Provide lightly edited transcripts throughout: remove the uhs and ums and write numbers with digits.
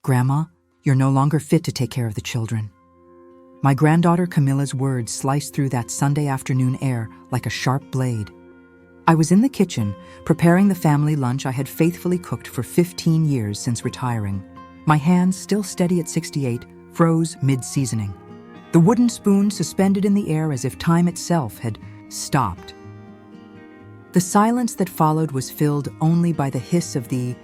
"Grandma, you're no longer fit to take care of the children." My granddaughter Camilla's words sliced through that Sunday afternoon air like a sharp blade. I was in the kitchen, preparing the family lunch I had faithfully cooked for 15 years since retiring. My hands, still steady at 68, froze mid-seasoning. The wooden spoon suspended in the air as if time itself had stopped. The silence that followed was filled only by the hiss of the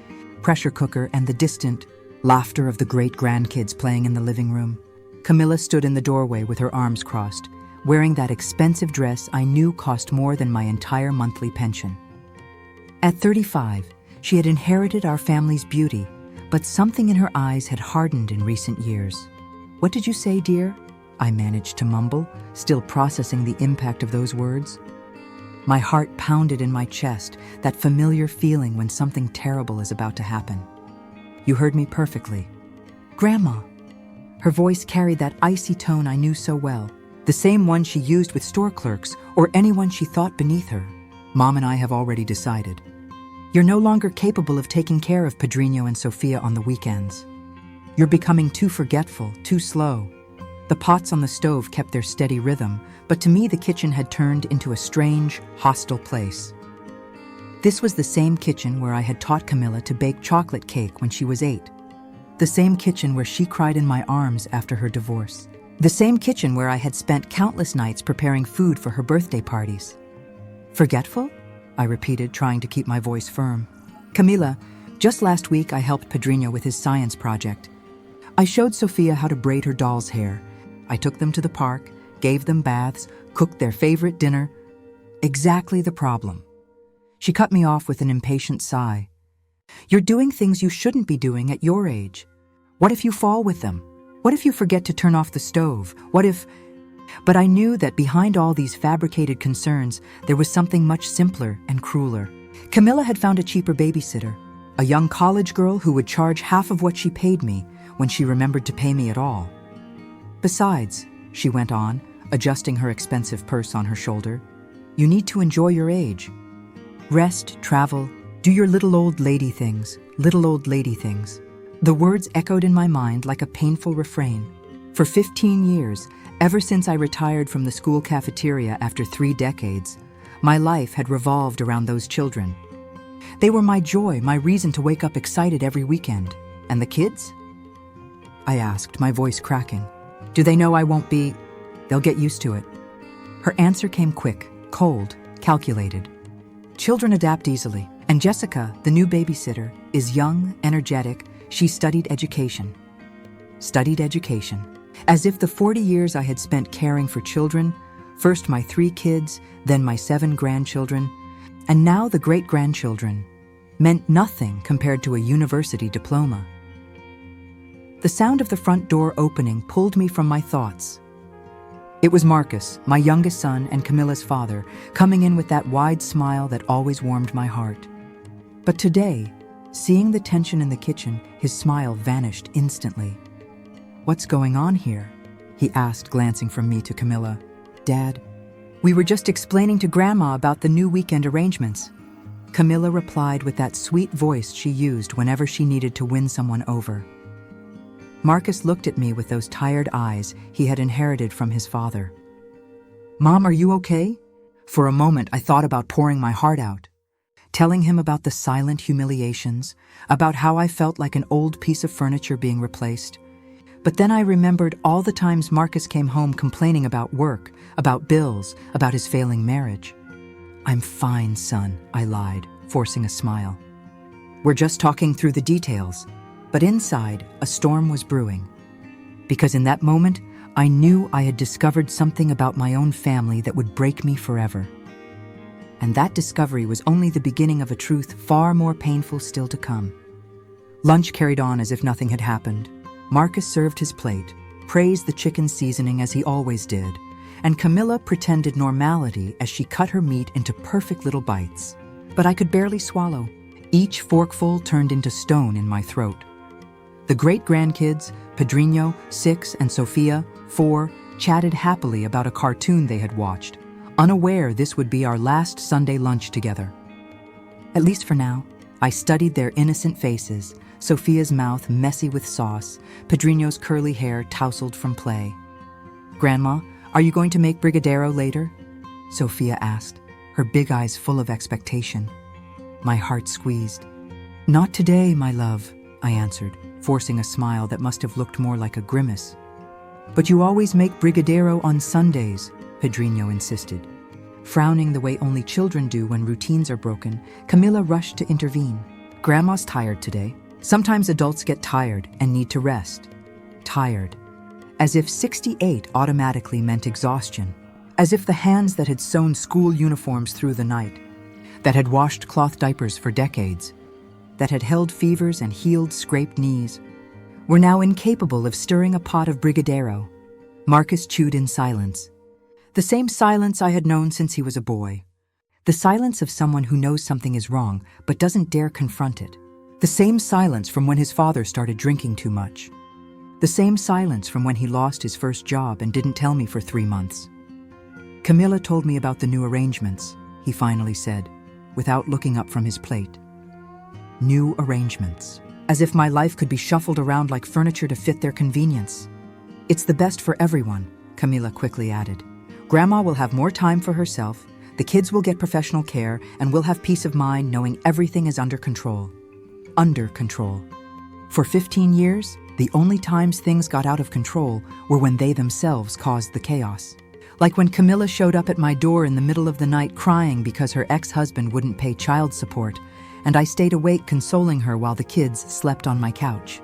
pressure cooker and the distant laughter of the great-grandkids playing in the living room. Camilla stood in the doorway with her arms crossed, wearing that expensive dress I knew cost more than my entire monthly pension. At 35, she had inherited our family's beauty, but something in her eyes had hardened in recent years. "What did you say, dear?" I managed to mumble, still processing the impact of those words. My heart pounded in my chest, that familiar feeling when something terrible is about to happen. "You heard me perfectly." "Grandma." Her voice carried that icy tone I knew so well, the same one she used with store clerks or anyone she thought beneath her. "Mom and I have already decided. You're no longer capable of taking care of Pedrinho and Sofia on the weekends. You're becoming too forgetful, too slow." The pots on the stove kept their steady rhythm, but to me the kitchen had turned into a strange, hostile place. This was the same kitchen where I had taught Camilla to bake chocolate cake when she was 8. The same kitchen where she cried in my arms after her divorce. The same kitchen where I had spent countless nights preparing food for her birthday parties. "Forgetful?" I repeated, trying to keep my voice firm. "Camila, just last week I helped Pedrinho with his science project. I showed Sofia how to braid her doll's hair. I took them to the park, gave them baths, cooked their favorite dinner. Exactly the problem." She cut me off with an impatient sigh. "You're doing things you shouldn't be doing at your age. What if you fall with them? What if you forget to turn off the stove? What if—" But I knew that behind all these fabricated concerns, there was something much simpler and crueler. Camilla had found a cheaper babysitter, a young college girl who would charge half of what she paid me when she remembered to pay me at all. "Besides," she went on, adjusting her expensive purse on her shoulder, "you need to enjoy your age. Rest, travel, do your little old lady things, little old lady things." The words echoed in my mind like a painful refrain. For 15 years, ever since I retired from the school cafeteria after 3 decades, my life had revolved around those children. They were my joy, my reason to wake up excited every weekend. "And the kids?" I asked, my voice cracking. "Do they know I won't be—" "They'll get used to it." Her answer came quick, cold, calculated. "Children adapt easily. And Jessica, the new babysitter, is young, energetic. She studied education." Studied education. As if the 40 years I had spent caring for children, first my 3 kids, then my 7 grandchildren, and now the great-grandchildren, meant nothing compared to a university diploma. The sound of the front door opening pulled me from my thoughts. It was Marcus, my youngest son and Camilla's father, coming in with that wide smile that always warmed my heart. But today, seeing the tension in the kitchen, his smile vanished instantly. "What's going on here?" he asked, glancing from me to Camilla. "Dad, we were just explaining to Grandma about the new weekend arrangements." Camilla replied with that sweet voice she used whenever she needed to win someone over. Marcus looked at me with those tired eyes he had inherited from his father. "Mom, are you okay?" For a moment, I thought about pouring my heart out, telling him about the silent humiliations, about how I felt like an old piece of furniture being replaced. But then I remembered all the times Marcus came home complaining about work, about bills, about his failing marriage. "I'm fine, son," I lied, forcing a smile. "We're just talking through the details." But inside, a storm was brewing. Because in that moment, I knew I had discovered something about my own family that would break me forever. And that discovery was only the beginning of a truth far more painful still to come. Lunch carried on as if nothing had happened. Marcus served his plate, praised the chicken seasoning as he always did, and Camilla pretended normality as she cut her meat into perfect little bites. But I could barely swallow. Each forkful turned into stone in my throat. The great-grandkids, Pedrinho, 6, and Sofia, 4, chatted happily about a cartoon they had watched, unaware this would be our last Sunday lunch together. At least for now, I studied their innocent faces, Sophia's mouth messy with sauce, Pedrinho's curly hair tousled from play. "Grandma, are you going to make brigadeiro later?" Sophia asked, her big eyes full of expectation. My heart squeezed. "Not today, my love," I answered, forcing a smile that must have looked more like a grimace. "But you always make brigadeiro on Sundays," Pedrinho insisted. Frowning the way only children do when routines are broken, Camilla rushed to intervene. "Grandma's tired today. Sometimes adults get tired and need to rest." Tired. As if 68 automatically meant exhaustion. As if the hands that had sewn school uniforms through the night, that had washed cloth diapers for decades, that had held fevers and healed scraped knees, were now incapable of stirring a pot of brigadeiro. Marcus chewed in silence. The same silence I had known since he was a boy. The silence of someone who knows something is wrong but doesn't dare confront it. The same silence from when his father started drinking too much. The same silence from when he lost his first job and didn't tell me for 3 months. "Camilla told me about the new arrangements," he finally said, without looking up from his plate. New arrangements. As if my life could be shuffled around like furniture to fit their convenience. "It's the best for everyone," Camilla quickly added. "Grandma will have more time for herself, the kids will get professional care, and we'll have peace of mind knowing everything is under control." Under control. For 15 years, the only times things got out of control were when they themselves caused the chaos. Like when Camilla showed up at my door in the middle of the night crying because her ex-husband wouldn't pay child support, and I stayed awake consoling her while the kids slept on my couch.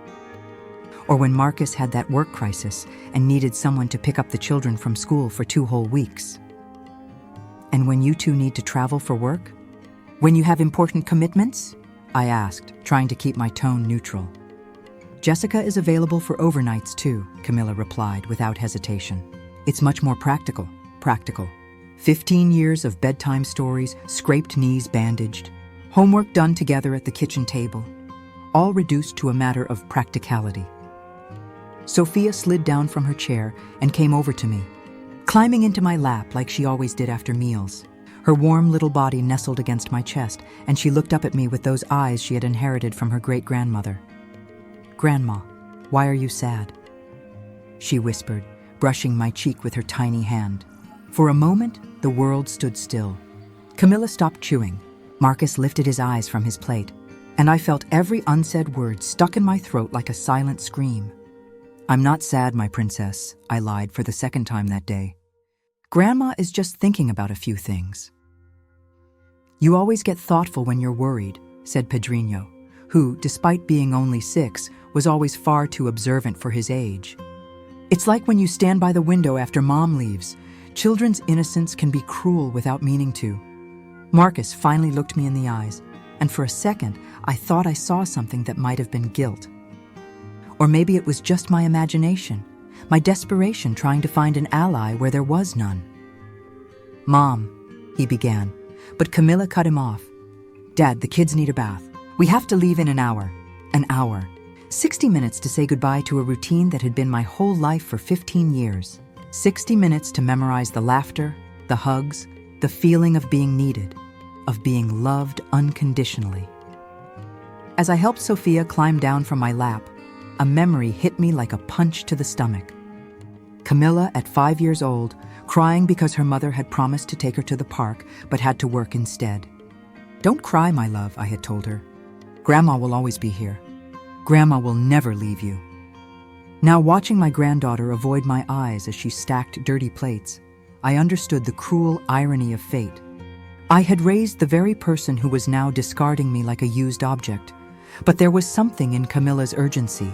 Or when Marcus had that work crisis and needed someone to pick up the children from school for 2 whole weeks. "And when you two need to travel for work? When you have important commitments?" I asked, trying to keep my tone neutral. "Jessica is available for overnights too," Camilla replied without hesitation. "It's much more practical. 15 years of bedtime stories, scraped knees bandaged, homework done together at the kitchen table, all reduced to a matter of practicality." Sophia slid down from her chair and came over to me, climbing into my lap like she always did after meals. Her warm little body nestled against my chest, and she looked up at me with those eyes she had inherited from her great-grandmother. "Grandma, why are you sad?" she whispered, brushing my cheek with her tiny hand. For a moment, the world stood still. Camilla stopped chewing. Marcus lifted his eyes from his plate, and I felt every unsaid word stuck in my throat like a silent scream. "I'm not sad, my princess," I lied for the second time that day. "Grandma is just thinking about a few things." "You always get thoughtful when you're worried," said Pedrinho, who, despite being only 6, was always far too observant for his age. "It's like when you stand by the window after Mom leaves. Children's innocence can be cruel without meaning to." Marcus finally looked me in the eyes, and for a second, I thought I saw something that might have been guilt. Or maybe it was just my imagination, my desperation trying to find an ally where there was none. "Mom," he began, but Camilla cut him off. "Dad, the kids need a bath. We have to leave in an hour." An hour. 60 minutes to say goodbye to a routine that had been my whole life for 15 years. 60 minutes to memorize the laughter, the hugs, the feeling of being needed, of being loved unconditionally. As I helped Sophia climb down from my lap, a memory hit me like a punch to the stomach. Camilla, at 5 years old, crying because her mother had promised to take her to the park but had to work instead. "Don't cry, my love," I had told her. "Grandma will always be here. Grandma will never leave you." Now, watching my granddaughter avoid my eyes as she stacked dirty plates, I understood the cruel irony of fate. I had raised the very person who was now discarding me like a used object, but there was something in Camilla's urgency,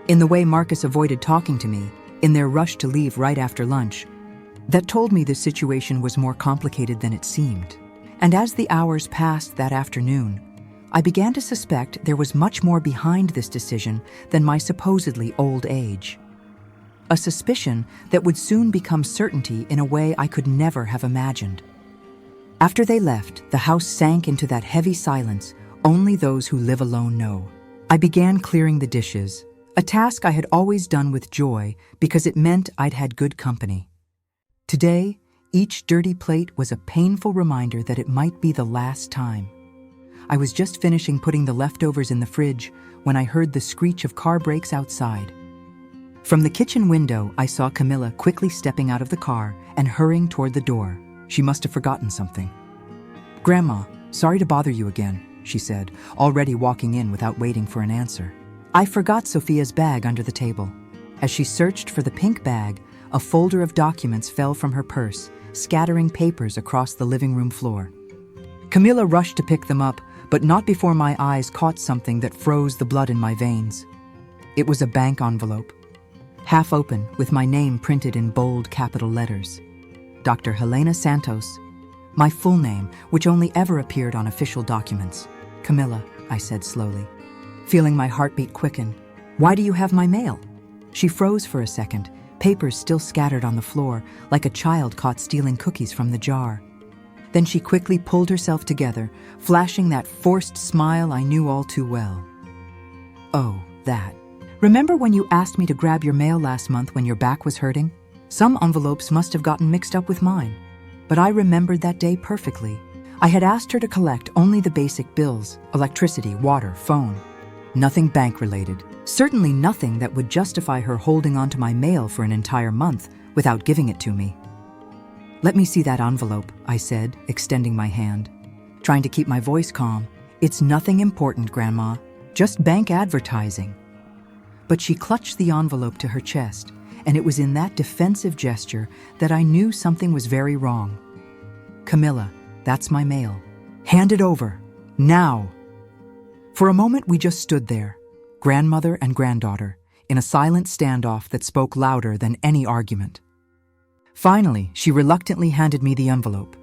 in the way Marcus avoided talking to me, in their rush to leave right after lunch, that told me the situation was more complicated than it seemed. And as the hours passed that afternoon, I began to suspect there was much more behind this decision than my supposedly old age. A suspicion that would soon become certainty in a way I could never have imagined. After they left, the house sank into that heavy silence only those who live alone know. I began clearing the dishes, a task I had always done with joy because it meant I'd had good company. Today, each dirty plate was a painful reminder that it might be the last time. I was just finishing putting the leftovers in the fridge when I heard the screech of car brakes outside. From the kitchen window, I saw Camilla quickly stepping out of the car and hurrying toward the door. She must have forgotten something. "Grandma, sorry to bother you again," she said, already walking in without waiting for an answer. I forgot Sophia's bag under the table. As she searched for the pink bag, a folder of documents fell from her purse, scattering papers across the living room floor. Camilla rushed to pick them up, but not before my eyes caught something that froze the blood in my veins. It was a bank envelope, half open, with my name printed in bold capital letters. Dr. Helena Santos, my full name, which only ever appeared on official documents. "Camilla," I said slowly, feeling my heartbeat quicken, "why do you have my mail?" She froze for a second, papers still scattered on the floor, like a child caught stealing cookies from the jar. Then she quickly pulled herself together, flashing that forced smile I knew all too well. "Oh, that. Remember when you asked me to grab your mail last month when your back was hurting? Some envelopes must have gotten mixed up with mine. But I remembered that day perfectly. I had asked her to collect only the basic bills, electricity, water, phone. Nothing bank-related. Certainly nothing that would justify her holding onto my mail for an entire month without giving it to me. "Let me see that envelope," I said, extending my hand, trying to keep my voice calm. "It's nothing important, Grandma. Just bank advertising." But she clutched the envelope to her chest, and it was in that defensive gesture that I knew something was very wrong. "Camilla, that's my mail. Hand it over. Now." For a moment we just stood there, grandmother and granddaughter, in a silent standoff that spoke louder than any argument. Finally, she reluctantly handed me the envelope.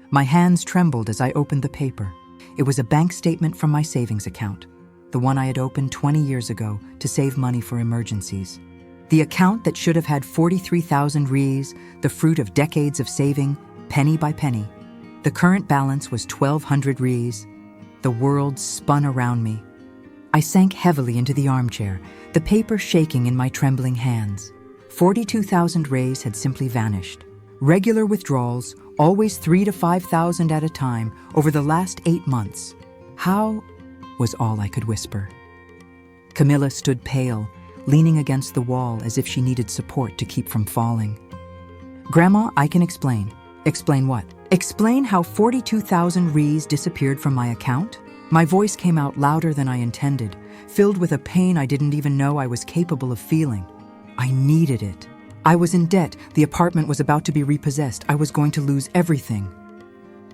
My hands trembled as I opened the paper. It was a bank statement from my savings account, the one I had opened 20 years ago to save money for emergencies. The account that should have had 43,000 rees, the fruit of decades of saving, penny by penny. The current balance was 1,200 rees. The world spun around me. I sank heavily into the armchair, the paper shaking in my trembling hands. 42,000 reis had simply vanished. Regular withdrawals, always 3,000 to 5,000 at a time, over the last 8 months. "How?" was all I could whisper. Camilla stood pale, leaning against the wall as if she needed support to keep from falling. "Grandma, I can explain." "Explain what?" "Explain how 42,000 rees disappeared from my account?" My voice came out louder than I intended, filled with a pain I didn't even know I was capable of feeling. I needed it. I was in debt, the apartment was about to be repossessed, I was going to lose everything.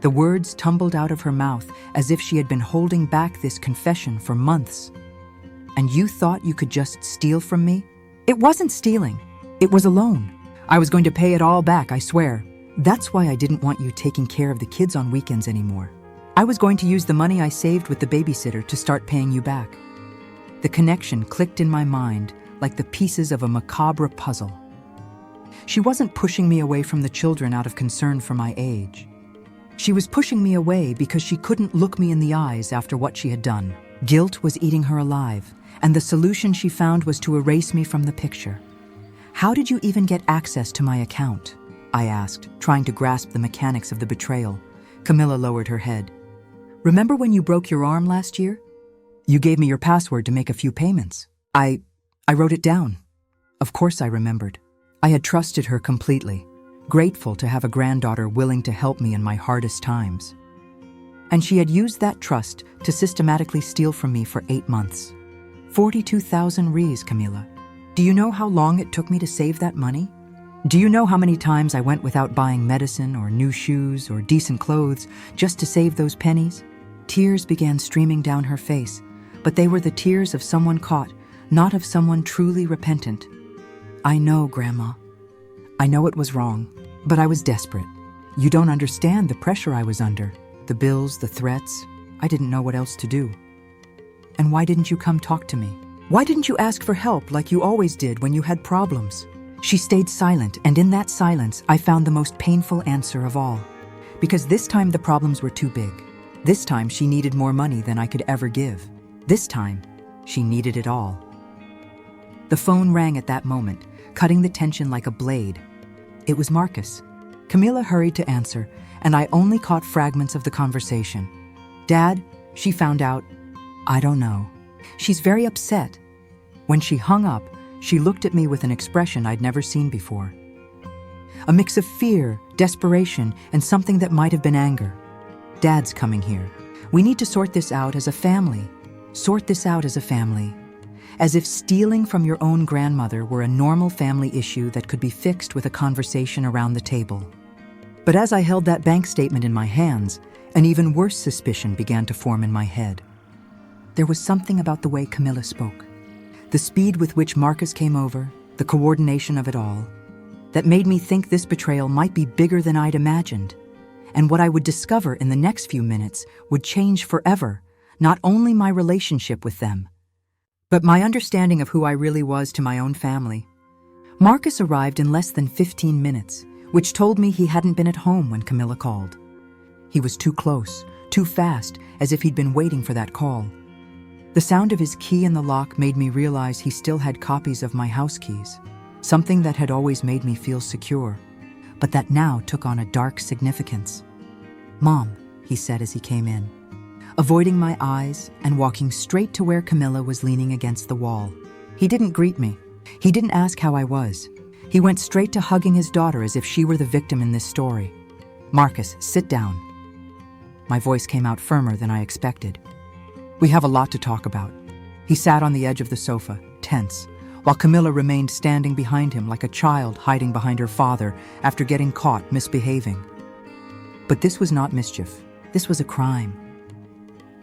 The words tumbled out of her mouth as if she had been holding back this confession for months. "And you thought you could just steal from me?" "It wasn't stealing. It was a loan. I was going to pay it all back, I swear. That's why I didn't want you taking care of the kids on weekends anymore. I was going to use the money I saved with the babysitter to start paying you back." The connection clicked in my mind like the pieces of a macabre puzzle. She wasn't pushing me away from the children out of concern for my age. She was pushing me away because she couldn't look me in the eyes after what she had done. Guilt was eating her alive, and the solution she found was to erase me from the picture. "How did you even get access to my account?" I asked, trying to grasp the mechanics of the betrayal. Camilla lowered her head. "Remember when you broke your arm last year? You gave me your password to make a few payments. I wrote it down." Of course I remembered. I had trusted her completely, grateful to have a granddaughter willing to help me in my hardest times. And she had used that trust to systematically steal from me for 8 months. 42,000 rees, Camilla. Do you know how long it took me to save that money? Do you know how many times I went without buying medicine or new shoes or decent clothes just to save those pennies? Tears began streaming down her face, but they were the tears of someone caught, not of someone truly repentant. "I know, Grandma. I know it was wrong, but I was desperate. You don't understand the pressure I was under, the bills, the threats. I didn't know what else to do." "And why didn't you come talk to me? Why didn't you ask for help like you always did when you had problems?" She stayed silent, and in that silence, I found the most painful answer of all. Because this time the problems were too big. This time she needed more money than I could ever give. This time, she needed it all. The phone rang at that moment, cutting the tension like a blade. It was Marcus. Camilla hurried to answer, and I only caught fragments of the conversation. "Dad," she found out. "I don't know. She's very upset." When she hung up, she looked at me with an expression I'd never seen before. A mix of fear, desperation, and something that might have been anger. "Dad's coming here. We need to sort this out as a family. Sort this out as a family." As if stealing from your own grandmother were a normal family issue that could be fixed with a conversation around the table. But as I held that bank statement in my hands, an even worse suspicion began to form in my head. There was something about the way Camilla spoke, the speed with which Marcus came over, the coordination of it all, that made me think this betrayal might be bigger than I'd imagined. And what I would discover in the next few minutes would change forever, not only my relationship with them, but my understanding of who I really was to my own family. Marcus arrived in less than 15 minutes, which told me he hadn't been at home when Camilla called. He was too close, too fast, as if he'd been waiting for that call. The sound of his key in the lock made me realize he still had copies of my house keys, something that had always made me feel secure, but that now took on a dark significance. "Mom," he said as he came in, avoiding my eyes and walking straight to where Camilla was leaning against the wall. He didn't greet me. He didn't ask how I was. He went straight to hugging his daughter as if she were the victim in this story. "Marcus, sit down." My voice came out firmer than I expected. "We have a lot to talk about." He sat on the edge of the sofa, tense, while Camilla remained standing behind him like a child hiding behind her father after getting caught misbehaving. But this was not mischief. This was a crime.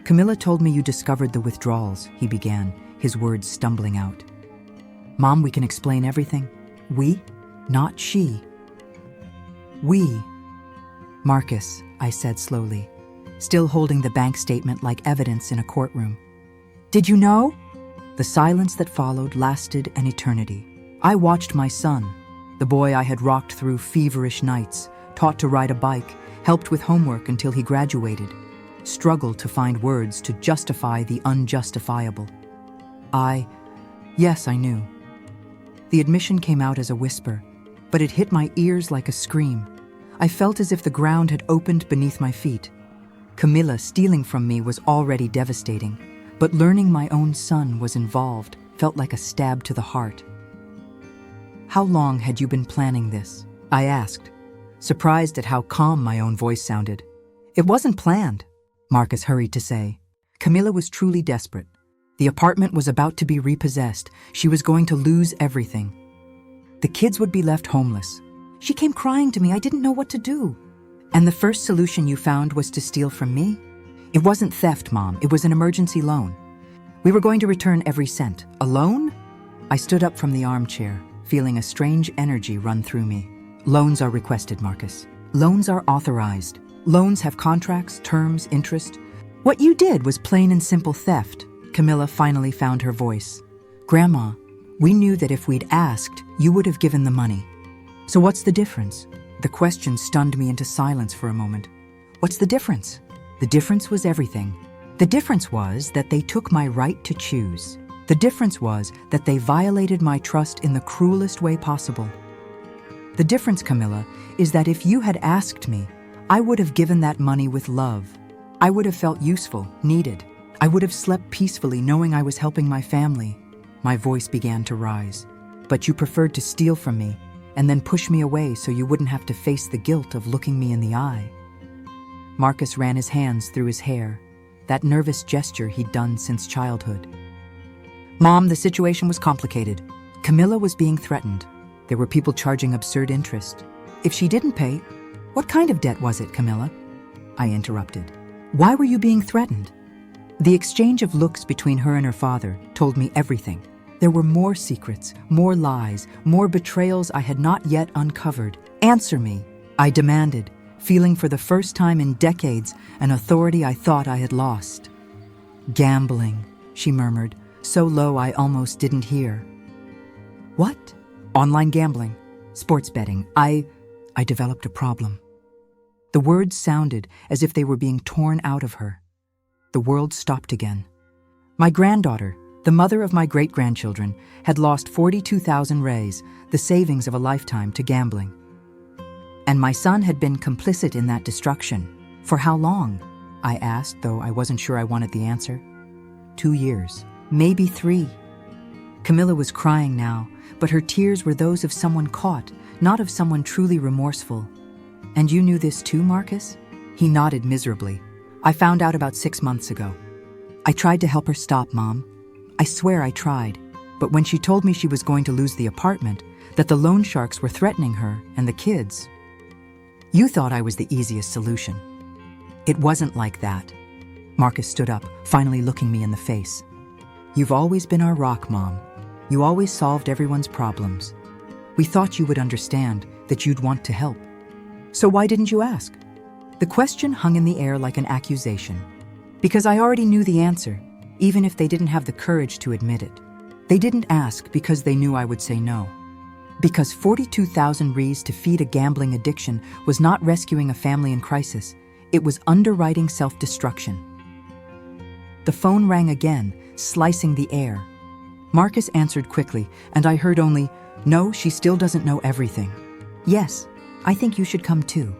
"Camilla told me you discovered the withdrawals," he began, his words stumbling out. "Mom, we can explain everything. We, not she." "We." "Marcus," I said slowly, still holding the bank statement like evidence in a courtroom. "Did you know?" The silence that followed lasted an eternity. I watched my son, the boy I had rocked through feverish nights, taught to ride a bike, helped with homework until he graduated, struggle to find words to justify the unjustifiable. Yes, I knew. The admission came out as a whisper, but it hit my ears like a scream. I felt as if the ground had opened beneath my feet. Camilla stealing from me was already devastating, but learning my own son was involved felt like a stab to the heart. "How long had you been planning this?" I asked, surprised at how calm my own voice sounded. "It wasn't planned," Marcus hurried to say. Camilla was truly desperate. The apartment was about to be repossessed. She was going to lose everything. The kids would be left homeless. She came crying to me. I didn't know what to do. "And the first solution you found was to steal from me?" "It wasn't theft, Mom. It was an emergency loan. We were going to return every cent. A loan?" I stood up from the armchair, feeling a strange energy run through me. "Loans are requested, Marcus. Loans are authorized. Loans have contracts, terms, interest. What you did was plain and simple theft." Camilla finally found her voice. "Grandma, we knew that if we'd asked, you would have given the money. So what's the difference?" The question stunned me into silence for a moment. "What's the difference?" The difference was everything. The difference was that they took my right to choose. The difference was that they violated my trust in the cruelest way possible. The difference, Camilla, is that if you had asked me, I would have given that money with love. I would have felt useful, needed. I would have slept peacefully knowing I was helping my family. My voice began to rise. But you preferred to steal from me and then push me away so you wouldn't have to face the guilt of looking me in the eye. Marcus ran his hands through his hair, that nervous gesture he'd done since childhood. "Mom, the situation was complicated. Camilla was being threatened. There were people charging absurd interest. If she didn't pay, what kind of debt was it, Camilla?" I interrupted. "Why were you being threatened?" The exchange of looks between her and her father told me everything. There were more secrets, more lies, more betrayals I had not yet uncovered. "Answer me," I demanded, feeling for the first time in decades an authority I thought I had lost. "Gambling," she murmured, so low I almost didn't hear. "What?" "Online gambling, sports betting. I developed a problem." The words sounded as if they were being torn out of her. The world stopped again. My granddaughter, the mother of my great-grandchildren, had lost 42,000 rays, the savings of a lifetime, to gambling. And my son had been complicit in that destruction. For how long? I asked, though I wasn't sure I wanted the answer. 2 years. maybe 3. Camilla was crying now, but her tears were those of someone caught, not of someone truly remorseful. And you knew this too, Marcus? He nodded miserably. I found out about 6 months ago. I tried to help her stop, Mom. I swear I tried. But when she told me she was going to lose the apartment, that the loan sharks were threatening her and the kids, you thought I was the easiest solution. It wasn't like that. Marcus stood up, finally looking me in the face. You've always been our rock, Mom. You always solved everyone's problems. We thought you would understand, that you'd want to help. So why didn't you ask? The question hung in the air like an accusation. Because I already knew the answer, even if they didn't have the courage to admit it. They didn't ask because they knew I would say no. Because 42,000 reas to feed a gambling addiction was not rescuing a family in crisis, it was underwriting self-destruction. The phone rang again, slicing the air. Marcus answered quickly, and I heard only, "No, she still doesn't know everything. Yes, I think you should come too."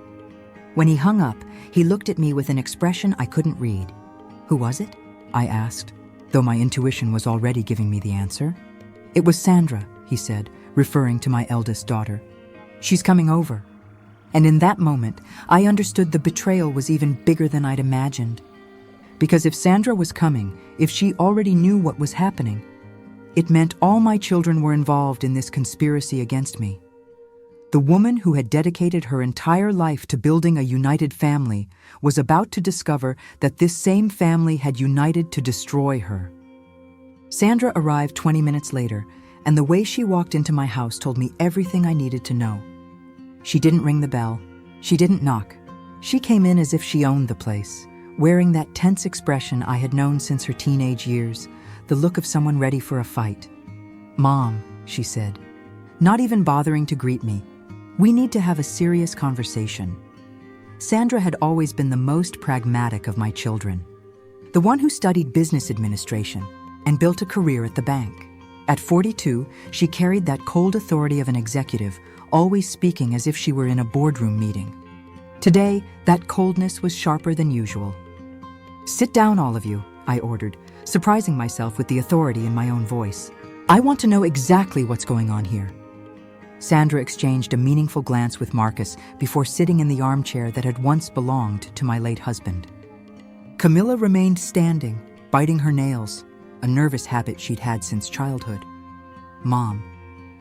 When he hung up, he looked at me with an expression I couldn't read. "Who was it?" I asked, though my intuition was already giving me the answer. "It was Sandra," he said, referring to my eldest daughter. "She's coming over." And in that moment, I understood the betrayal was even bigger than I'd imagined. Because if Sandra was coming, if she already knew what was happening, it meant all my children were involved in this conspiracy against me. The woman who had dedicated her entire life to building a united family was about to discover that this same family had united to destroy her. Sandra arrived 20 minutes later, and the way she walked into my house told me everything I needed to know. She didn't ring the bell. She didn't knock. She came in as if she owned the place, wearing that tense expression I had known since her teenage years, the look of someone ready for a fight. "Mom," she said, not even bothering to greet me, "we need to have a serious conversation." Sandra had always been the most pragmatic of my children. The one who studied business administration and built a career at the bank. At 42, she carried that cold authority of an executive, always speaking as if she were in a boardroom meeting. Today, that coldness was sharper than usual. "Sit down, all of you," I ordered, surprising myself with the authority in my own voice. "I want to know exactly what's going on here." Sandra exchanged a meaningful glance with Marcus before sitting in the armchair that had once belonged to my late husband. Camilla remained standing, biting her nails, a nervous habit she'd had since childhood. "Mom,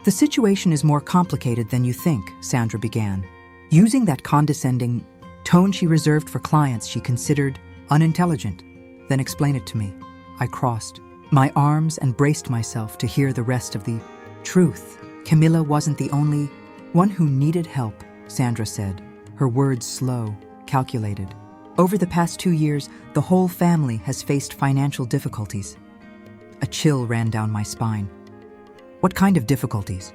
the situation is more complicated than you think," Sandra began, using that condescending tone she reserved for clients she considered unintelligent. "Then explain it to me." I crossed my arms and braced myself to hear the rest of the truth. Camilla wasn't the only one who needed help, Sandra said, her words slow, calculated. Over the past 2 years, the whole family has faced financial difficulties. A chill ran down my spine. "What kind of difficulties?"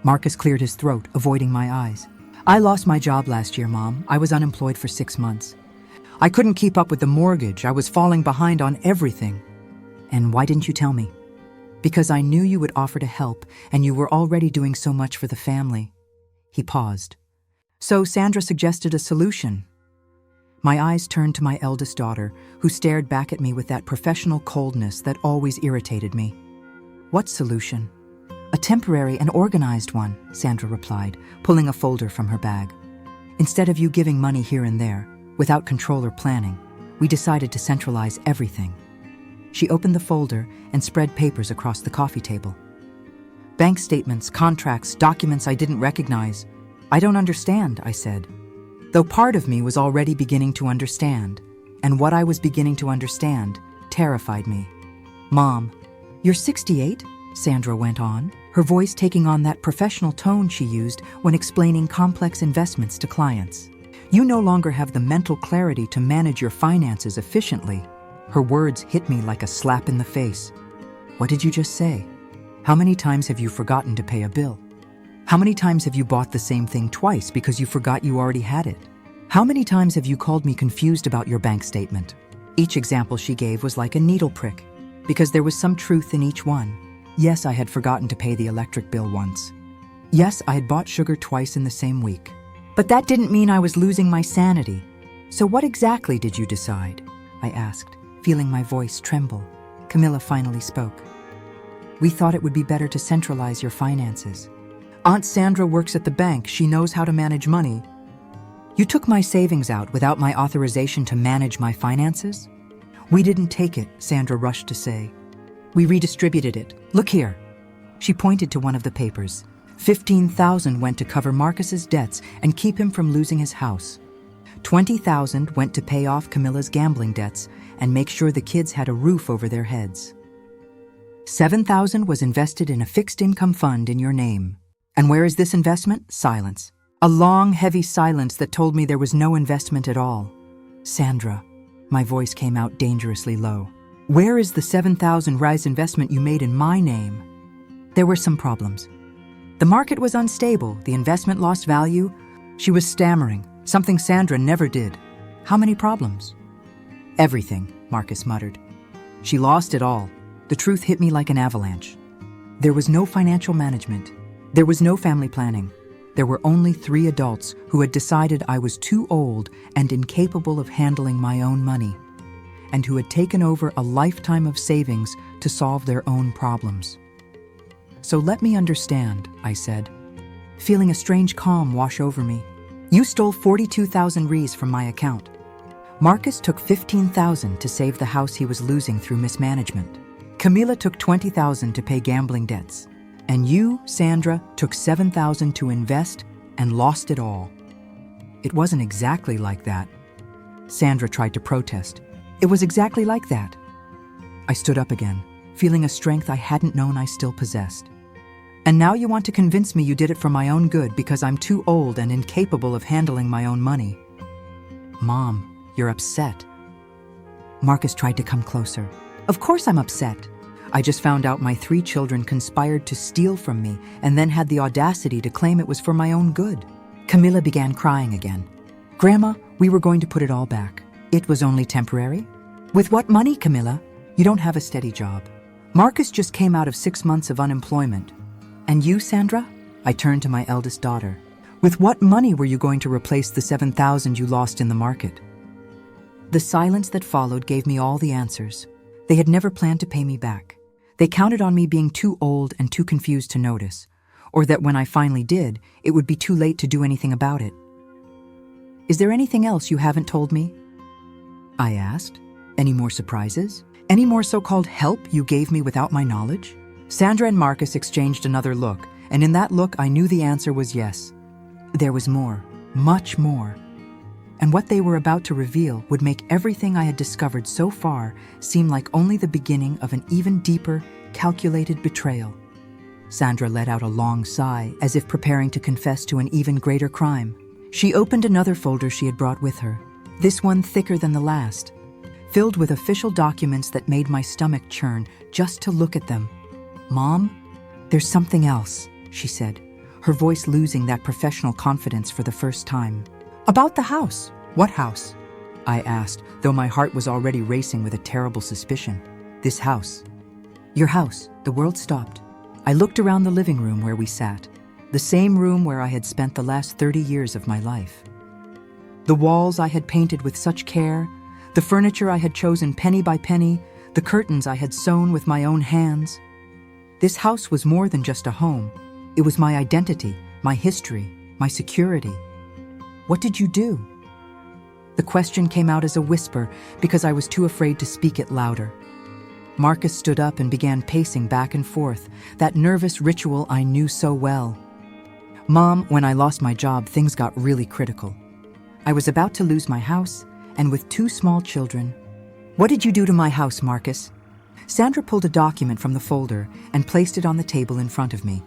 Marcus cleared his throat, avoiding my eyes. "I lost my job last year, Mom. I was unemployed for 6 months. I couldn't keep up with the mortgage. I was falling behind on everything." "And why didn't you tell me?" "Because I knew you would offer to help, and you were already doing so much for the family." He paused. So Sandra suggested a solution. My eyes turned to my eldest daughter, who stared back at me with that professional coldness that always irritated me. "What solution?" "A temporary and organized one," Sandra replied, pulling a folder from her bag. "Instead of you giving money here and there, without control or planning, we decided to centralize everything." She opened the folder and spread papers across the coffee table. "Bank statements, contracts, documents I didn't recognize. I don't understand," I said. Though part of me was already beginning to understand, and what I was beginning to understand terrified me. "Mom, you're 68?" Sandra went on, her voice taking on that professional tone she used when explaining complex investments to clients. "You no longer have the mental clarity to manage your finances efficiently." Her words hit me like a slap in the face. "What did you just say? How many times have you forgotten to pay a bill? How many times have you bought the same thing twice because you forgot you already had it? How many times have you called me confused about your bank statement?" Each example she gave was like a needle prick, because there was some truth in each one. Yes, I had forgotten to pay the electric bill once. Yes, I had bought sugar twice in the same week. But that didn't mean I was losing my sanity. "So what exactly did you decide?" I asked, feeling my voice tremble. Camilla finally spoke. We thought it would be better to centralize your finances. Aunt Sandra works at the bank. She knows how to manage money. You took my savings out without my authorization to manage my finances? We didn't take it, Sandra rushed to say. We redistributed it. Look here. She pointed to one of the papers. 15,000 went to cover Marcus's debts and keep him from losing his house. 20,000 went to pay off Camilla's gambling debts and make sure the kids had a roof over their heads. 7,000 was invested in a fixed income fund in your name. And where is this investment? Silence. A long, heavy silence that told me there was no investment at all. Sandra, my voice came out dangerously low. Where is the 7,000 rise investment you made in my name? There were some problems. The market was unstable, the investment lost value. She was stammering, something Sandra never did. How many problems? Everything, Marcus muttered. She lost it all. The truth hit me like an avalanche. There was no financial management. There was no family planning. There were only 3 adults who had decided I was too old and incapable of handling my own money, and who had taken over a lifetime of savings to solve their own problems. So let me understand, I said, feeling a strange calm wash over me. You stole 42,000 Rs from my account. Marcus took 15,000 to save the house he was losing through mismanagement. Camilla took 20,000 to pay gambling debts. And you, Sandra, took 7,000 to invest and lost it all. It wasn't exactly like that. Sandra tried to protest. It was exactly like that. I stood up again, feeling a strength I hadn't known I still possessed. And now you want to convince me you did it for my own good because I'm too old and incapable of handling my own money. Mom, you're upset. Marcus tried to come closer. Of course I'm upset. I just found out my 3 children conspired to steal from me and then had the audacity to claim it was for my own good. Camilla began crying again. Grandma, we were going to put it all back. It was only temporary. With what money, Camilla? You don't have a steady job. Marcus just came out of 6 months of unemployment. And you, Sandra? I turned to my eldest daughter. With what money were you going to replace the 7,000 you lost in the market? The silence that followed gave me all the answers. They had never planned to pay me back. They counted on me being too old and too confused to notice, or that when I finally did, it would be too late to do anything about it. Is there anything else you haven't told me? I asked. Any more surprises? Any more so-called help you gave me without my knowledge? Sandra and Marcus exchanged another look, and in that look I knew the answer was yes. There was more, much more. And what they were about to reveal would make everything I had discovered so far seem like only the beginning of an even deeper, calculated betrayal. Sandra let out a long sigh, as if preparing to confess to an even greater crime. She opened another folder she had brought with her, this one thicker than the last, filled with official documents that made my stomach churn just to look at them. Mom, there's something else, she said, her voice losing that professional confidence for the first time. About the house. What house? I asked, though my heart was already racing with a terrible suspicion. This house. Your house. The world stopped. I looked around the living room where we sat, the same room where I had spent the last 30 years of my life. The walls I had painted with such care, the furniture I had chosen penny by penny, the curtains I had sewn with my own hands. This house was more than just a home. It was my identity, my history, my security. What did you do? The question came out as a whisper because I was too afraid to speak it louder. Marcus stood up and began pacing back and forth, that nervous ritual I knew so well. Mom, when I lost my job, things got really critical. I was about to lose my house, and with 2 small children. What did you do to my house, Marcus? Sandra pulled a document from the folder and placed it on the table in front of me.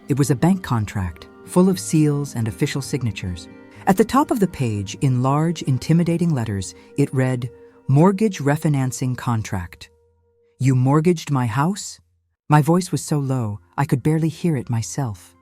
It was a bank contract, full of seals and official signatures. At the top of the page, in large, intimidating letters, it read, Mortgage Refinancing Contract. You mortgaged my house? My voice was so low, I could barely hear it myself.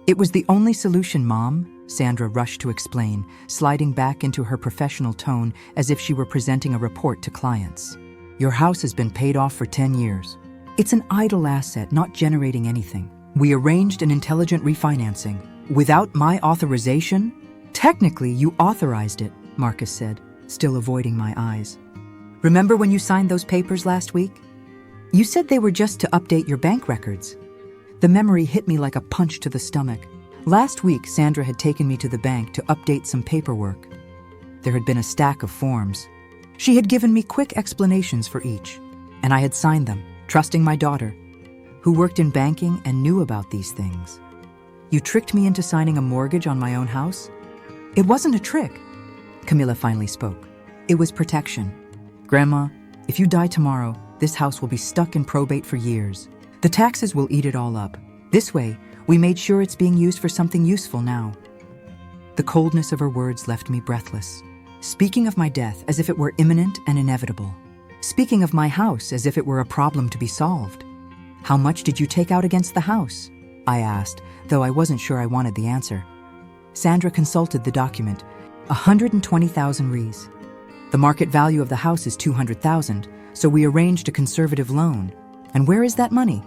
It was the only solution, Mom, Sandra rushed to explain, sliding back into her professional tone as if she were presenting a report to clients. Your house has been paid off for 10 years. It's an idle asset, not generating anything. We arranged an intelligent refinancing. Without my authorization? Technically, you authorized it, Marcus said, still avoiding my eyes. Remember when you signed those papers last week? You said they were just to update your bank records. The memory hit me like a punch to the stomach. Last week, Sandra had taken me to the bank to update some paperwork. There had been a stack of forms. She had given me quick explanations for each, and I had signed them, trusting my daughter, who worked in banking and knew about these things. You tricked me into signing a mortgage on my own house? It wasn't a trick. Camilla finally spoke. It was protection. Grandma, if you die tomorrow, this house will be stuck in probate for years. The taxes will eat it all up. This way, we made sure it's being used for something useful now. The coldness of her words left me breathless. Speaking of my death as if it were imminent and inevitable. Speaking of my house as if it were a problem to be solved. How much did you take out against the house? I asked, though I wasn't sure I wanted the answer. Sandra consulted the document. 120,000 rees. The market value of the house is 200,000, so we arranged a conservative loan. And where is that money?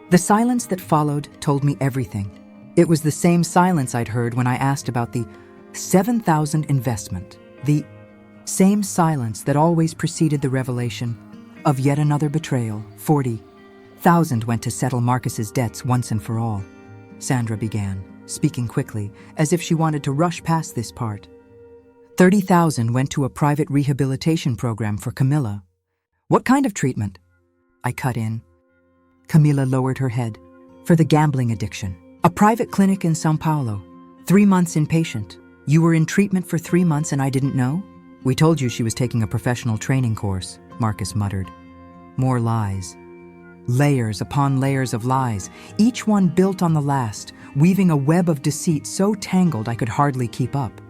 The silence that followed told me everything. It was the same silence I'd heard when I asked about the 7,000 investment. The same silence that always preceded the revelation of yet another betrayal. 40,000 went to settle Marcus's debts once and for all. Sandra began, speaking quickly, as if she wanted to rush past this part. 30,000 went to a private rehabilitation program for Camilla. What kind of treatment? I cut in. Camilla lowered her head. For the gambling addiction. A private clinic in São Paulo. 3 months inpatient. You were in treatment for 3 months and I didn't know? We told you she was taking a professional training course, Marcus muttered. More lies. Layers upon layers of lies, each one built on the last, weaving a web of deceit so tangled I could hardly keep up.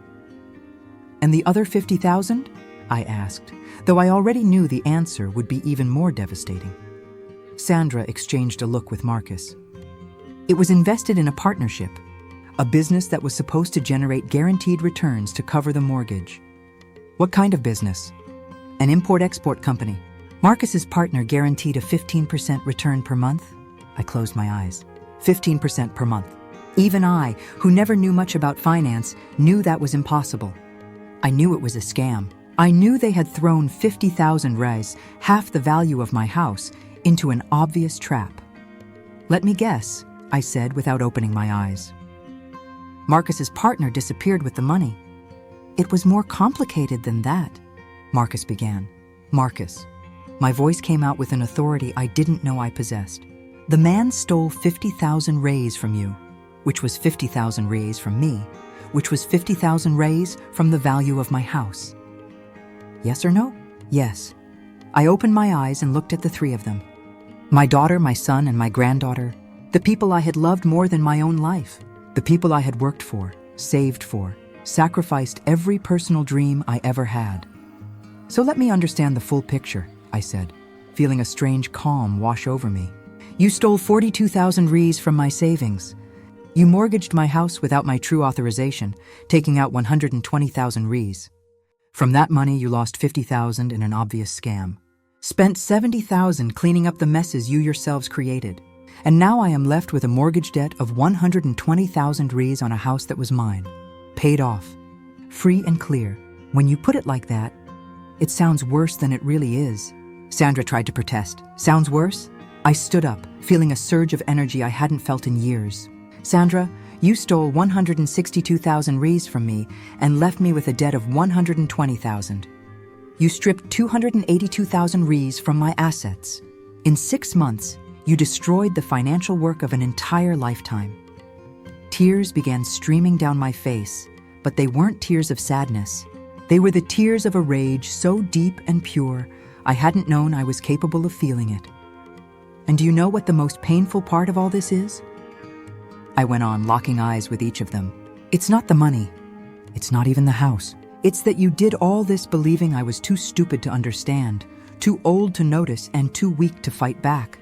And the other 50,000? I asked, though I already knew the answer would be even more devastating. Sandra exchanged a look with Marcus. It was invested in a partnership, a business that was supposed to generate guaranteed returns to cover the mortgage. What kind of business? An import-export company. Marcus's partner guaranteed a 15% return per month. I closed my eyes. 15% per month. Even I, who never knew much about finance, knew that was impossible. I knew it was a scam. I knew they had thrown 50,000 reais, half the value of my house, into an obvious trap. Let me guess, I said without opening my eyes. Marcus's partner disappeared with the money. It was more complicated than that, Marcus began. Marcus. My voice came out with an authority I didn't know I possessed. The man stole 50,000 reais from you, which was 50,000 reais from me, which was 50,000 reais from the value of my house. Yes or no? Yes. I opened my eyes and looked at the three of them. My daughter, my son, and my granddaughter. The people I had loved more than my own life. The people I had worked for, saved for, sacrificed every personal dream I ever had. So let me understand the full picture, I said, feeling a strange calm wash over me. You stole 42,000 reais from my savings. You mortgaged my house without my true authorization, taking out 120,000 reais. From that money, you lost 50,000 in an obvious scam. Spent 70,000 cleaning up the messes you yourselves created. And now I am left with a mortgage debt of 120,000 reais on a house that was mine. Paid off. Free and clear. When you put it like that, it sounds worse than it really is. Sandra tried to protest. Sounds worse? I stood up, feeling a surge of energy I hadn't felt in years. Sandra, you stole 162,000 reais from me and left me with a debt of 120,000. You stripped 282,000 reais from my assets. In 6 months, you destroyed the financial work of an entire lifetime. Tears began streaming down my face, but they weren't tears of sadness. They were the tears of a rage so deep and pure, I hadn't known I was capable of feeling it. And do you know what the most painful part of all this is? I went on, locking eyes with each of them. It's not the money. It's not even the house. It's that you did all this believing I was too stupid to understand, too old to notice, and too weak to fight back.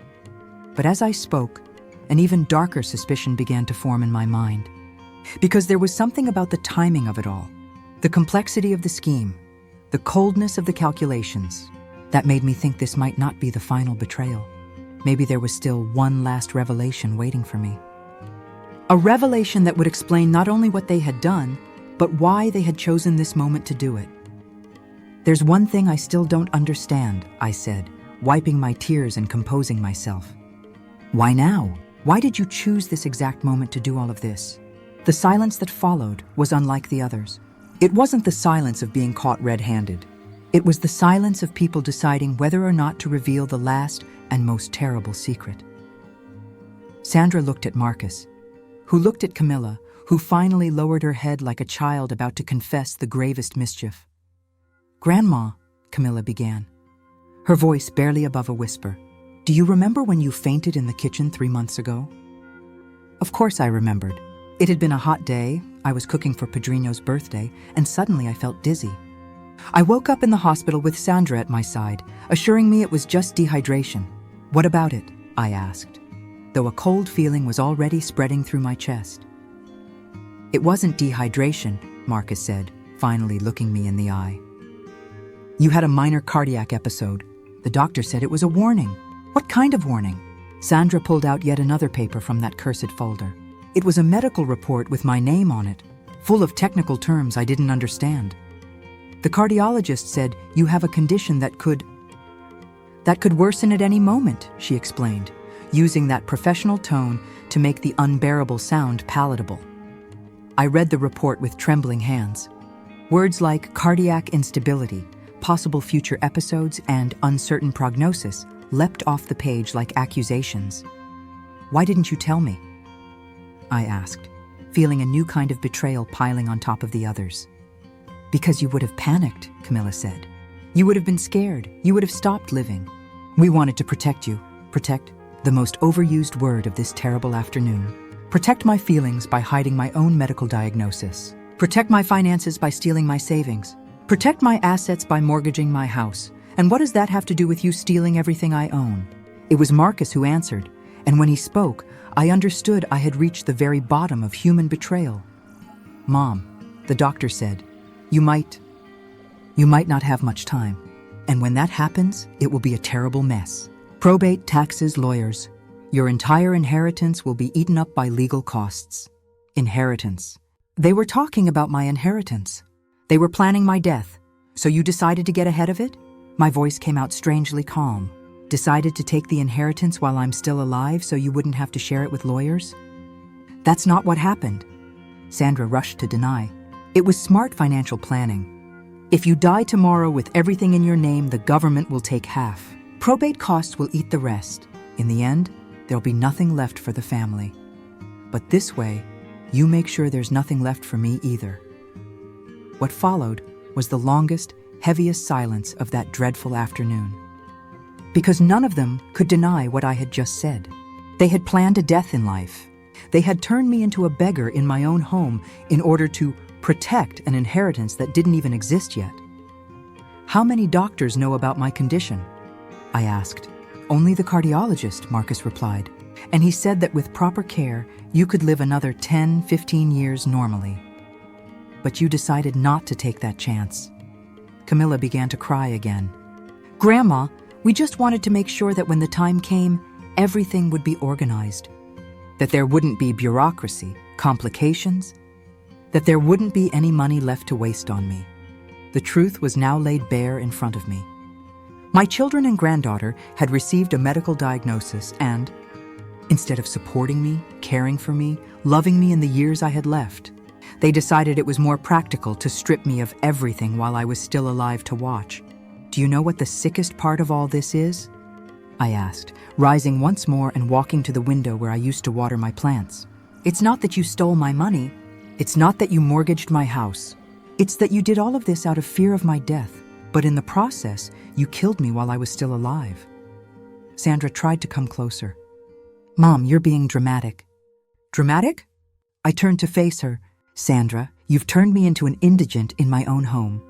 But as I spoke, an even darker suspicion began to form in my mind. Because there was something about the timing of it all, the complexity of the scheme, the coldness of the calculations, that made me think this might not be the final betrayal. Maybe there was still one last revelation waiting for me. A revelation that would explain not only what they had done, but why they had chosen this moment to do it. There's one thing I still don't understand, I said, wiping my tears and composing myself. Why now? Why did you choose this exact moment to do all of this? The silence that followed was unlike the others. It wasn't the silence of being caught red-handed. It was the silence of people deciding whether or not to reveal the last and most terrible secret. Sandra looked at Marcus, who looked at Camilla, who finally lowered her head like a child about to confess the gravest mischief. "Grandma," Camilla began, her voice barely above a whisper, "do you remember when you fainted in the kitchen 3 months ago?" Of course I remembered. It had been a hot day, I was cooking for Padrino's birthday, and suddenly I felt dizzy. I woke up in the hospital with Sandra at my side, assuring me it was just dehydration. "What about it?" I asked, though a cold feeling was already spreading through my chest. "It wasn't dehydration," Marcus said, finally looking me in the eye. "You had a minor cardiac episode. The doctor said it was a warning." "What kind of warning?" Sandra pulled out yet another paper from that cursed folder. It was a medical report with my name on it, full of technical terms I didn't understand. "The cardiologist said you have a condition that could worsen at any moment," she explained, using that professional tone to make the unbearable sound palatable. I read the report with trembling hands. Words like cardiac instability, possible future episodes, and uncertain prognosis leapt off the page like accusations. "Why didn't you tell me?" I asked, feeling a new kind of betrayal piling on top of the others. "Because you would have panicked," Camilla said. "You would have been scared. You would have stopped living. We wanted to protect you. Protect, the most overused word of this terrible afternoon. Protect my feelings by hiding my own medical diagnosis. Protect my finances by stealing my savings. Protect my assets by mortgaging my house. And what does that have to do with you stealing everything I own?" It was Marcus who answered, and when he spoke, I understood I had reached the very bottom of human betrayal. "Mom," the doctor said, You might not have much time. And when that happens, it will be a terrible mess. Probate, taxes, lawyers. Your entire inheritance will be eaten up by legal costs." Inheritance. They were talking about my inheritance. They were planning my death. "So you decided to get ahead of it?" My voice came out strangely calm. "Decided to take the inheritance while I'm still alive so you wouldn't have to share it with lawyers?" "That's not what happened," Sandra rushed to deny. "It was smart financial planning. If you die tomorrow with everything in your name, the government will take half. Probate costs will eat the rest. In the end, there'll be nothing left for the family. But this way, you make sure there's nothing left for me either." What followed was the longest, heaviest silence of that dreadful afternoon. Because none of them could deny what I had just said. They had planned a death in life. They had turned me into a beggar in my own home in order to protect an inheritance that didn't even exist yet. "How many doctors know about my condition?" I asked. "Only the cardiologist," Marcus replied. "And he said that with proper care, you could live another 10, 15 years normally. But you decided not to take that chance." Camilla began to cry again. "Grandma, we just wanted to make sure that when the time came, everything would be organized. That there wouldn't be bureaucracy, complications, that there wouldn't be any money left to waste on me." The truth was now laid bare in front of me. My children and granddaughter had received a medical diagnosis and, instead of supporting me, caring for me, loving me in the years I had left, they decided it was more practical to strip me of everything while I was still alive to watch. "Do you know what the sickest part of all this is?" I asked, rising once more and walking to the window where I used to water my plants. "It's not that you stole my money. It's not that you mortgaged my house. It's that you did all of this out of fear of my death, but in the process, you killed me while I was still alive." Sandra tried to come closer. "Mom, you're being dramatic." "Dramatic?" I turned to face her. "Sandra, you've turned me into an indigent in my own home.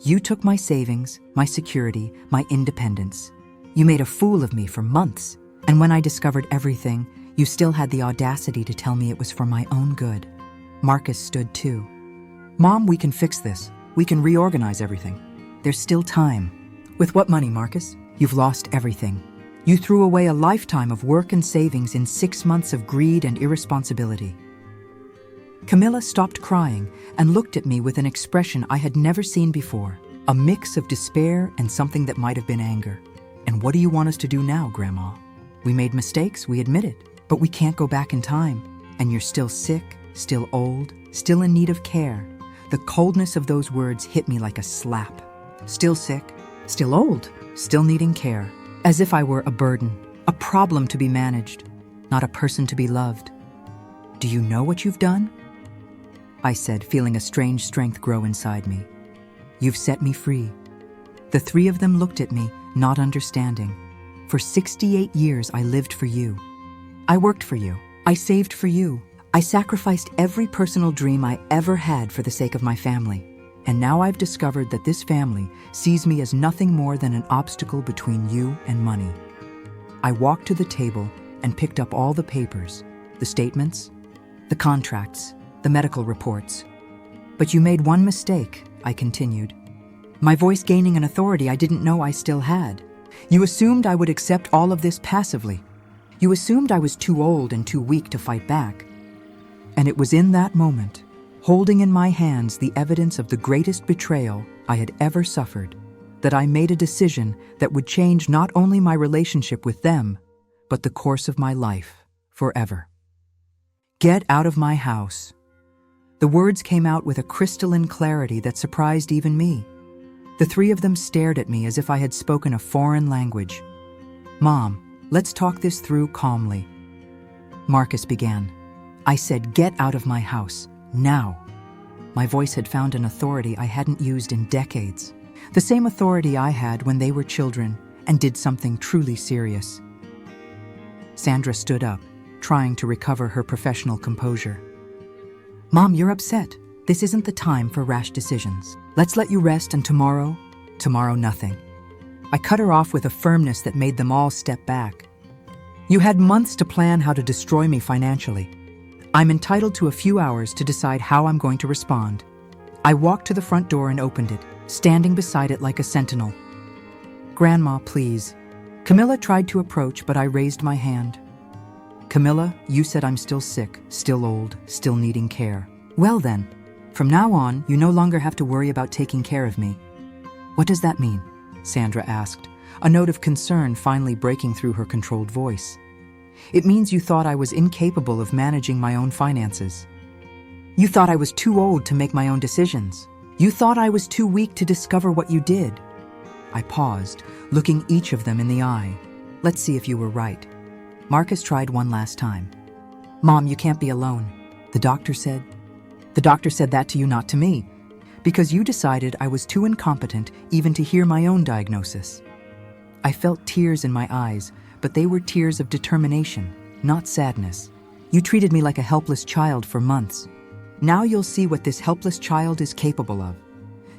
You took my savings, my security, my independence. You made a fool of me for months, and when I discovered everything, you still had the audacity to tell me it was for my own good." Marcus stood too. "Mom, we can fix this. We can reorganize everything. There's still time." "With what money, Marcus? You've lost everything. You threw away a lifetime of work and savings in 6 months of greed and irresponsibility." Camilla stopped crying and looked at me with an expression I had never seen before. A mix of despair and something that might have been anger. And what do you want us to do now, Grandma? We made mistakes, we admit it, but we can't go back in time. And you're still sick, still old, still in need of care. The coldness of those words hit me like a slap. Still sick, still old, still needing care. As if I were a burden, a problem to be managed, not a person to be loved. Do you know what you've done? I said, feeling a strange strength grow inside me. You've set me free. The three of them looked at me, not understanding. For 68 years, I lived for you. I worked for you. I saved for you. I sacrificed every personal dream I ever had for the sake of my family. And now I've discovered that this family sees me as nothing more than an obstacle between you and money. I walked to the table and picked up all the papers, the statements, the contracts, the medical reports. But you made one mistake, I continued. My voice gaining an authority I didn't know I still had. You assumed I would accept all of this passively. You assumed I was too old and too weak to fight back. And it was in that moment, holding in my hands the evidence of the greatest betrayal I had ever suffered, that I made a decision that would change not only my relationship with them, but the course of my life forever. Get out of my house. The words came out with a crystalline clarity that surprised even me. The three of them stared at me as if I had spoken a foreign language. Mom, let's talk this through calmly. Marcus began. I said, get out of my house, now. My voice had found an authority I hadn't used in decades. The same authority I had when they were children and did something truly serious. Sandra stood up, trying to recover her professional composure. Mom, you're upset. This isn't the time for rash decisions. Let's let you rest, and tomorrow nothing. I cut her off with a firmness that made them all step back. You had months to plan how to destroy me financially. I'm entitled to a few hours to decide how I'm going to respond. I walked to the front door and opened it, standing beside it like a sentinel. Grandma, please. Camilla tried to approach, but I raised my hand. Camilla, you said I'm still sick, still old, still needing care. Well then, from now on, you no longer have to worry about taking care of me. What does that mean? Sandra asked, a note of concern finally breaking through her controlled voice. It means you thought I was incapable of managing my own finances. You thought I was too old to make my own decisions. You thought I was too weak to discover what you did. I paused, looking each of them in the eye. Let's see if you were right. Marcus tried one last time. Mom, you can't be alone, the doctor said. The doctor said that to you, not to me, because you decided I was too incompetent even to hear my own diagnosis. I felt tears in my eyes, but they were tears of determination, not sadness. You treated me like a helpless child for months. Now you'll see what this helpless child is capable of.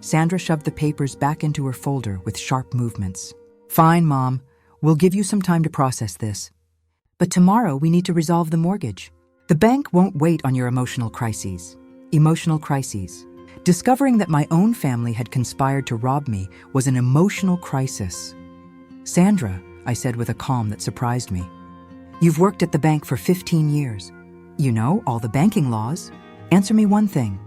Sandra shoved the papers back into her folder with sharp movements. Fine, Mom. We'll give you some time to process this. But tomorrow we need to resolve the mortgage. The bank won't wait on your emotional crises. Emotional crises. Discovering that my own family had conspired to rob me was an emotional crisis. Sandra, I said with a calm that surprised me, you've worked at the bank for 15 years. You know all the banking laws. Answer me one thing.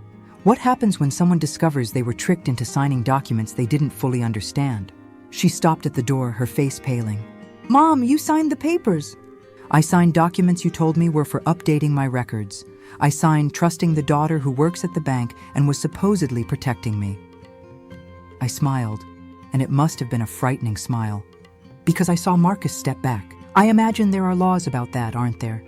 What happens when someone discovers they were tricked into signing documents they didn't fully understand? She stopped at the door, her face paling. Mom, you signed the papers. I signed documents you told me were for updating my records. I signed trusting the daughter who works at the bank and was supposedly protecting me. I smiled, and it must have been a frightening smile, because I saw Marcus step back. I imagine there are laws about that, aren't there?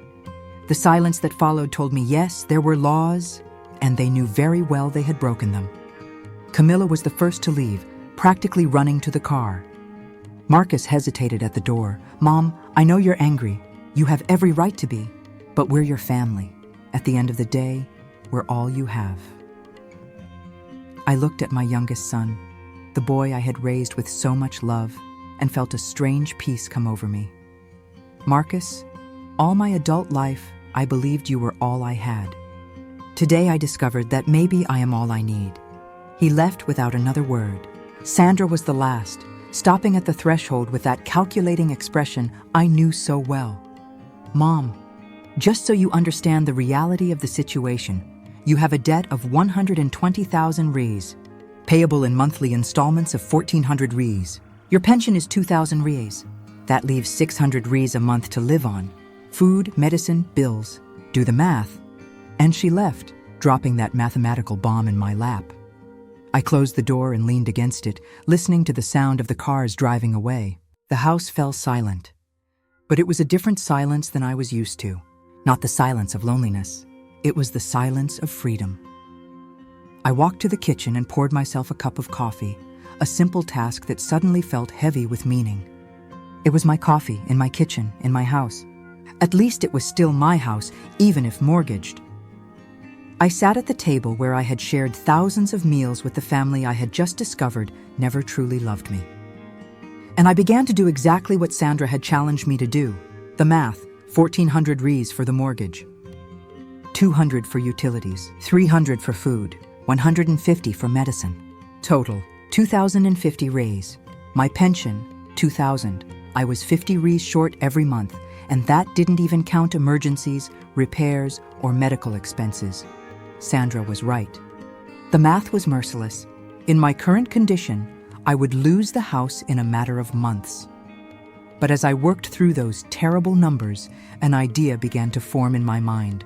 The silence that followed told me yes, there were laws, and they knew very well they had broken them. Camilla was the first to leave, practically running to the car. Marcus hesitated at the door. Mom, I know you're angry. You have every right to be, but we're your family. At the end of the day, we're all you have. I looked at my youngest son, the boy I had raised with so much love, and felt a strange peace come over me. Marcus, all my adult life, I believed you were all I had. Today I discovered that maybe I am all I need. He left without another word. Sandra was the last, stopping at the threshold with that calculating expression I knew so well. Mom, just so you understand the reality of the situation, you have a debt of 120,000 Rs. payable in monthly installments of 1,400 rees. Your pension is 2,000 rees. That leaves 600 rees a month to live on. Food, medicine, bills. Do the math. And she left, dropping that mathematical bomb in my lap. I closed the door and leaned against it, listening to the sound of the cars driving away. The house fell silent. But it was a different silence than I was used to. Not the silence of loneliness. It was the silence of freedom. I walked to the kitchen and poured myself a cup of coffee, a simple task that suddenly felt heavy with meaning. It was my coffee in my kitchen, in my house. At least it was still my house, even if mortgaged. I sat at the table where I had shared thousands of meals with the family I had just discovered never truly loved me. And I began to do exactly what Sandra had challenged me to do. The math, 1,400 rees for the mortgage, 200 for utilities, 300 for food, 150 for medicine. Total, 2,050 rees. My pension, 2,000. I was 50 rees short every month, and that didn't even count emergencies, repairs, or medical expenses. Sandra was right. The math was merciless. In my current condition, I would lose the house in a matter of months. But as I worked through those terrible numbers, an idea began to form in my mind.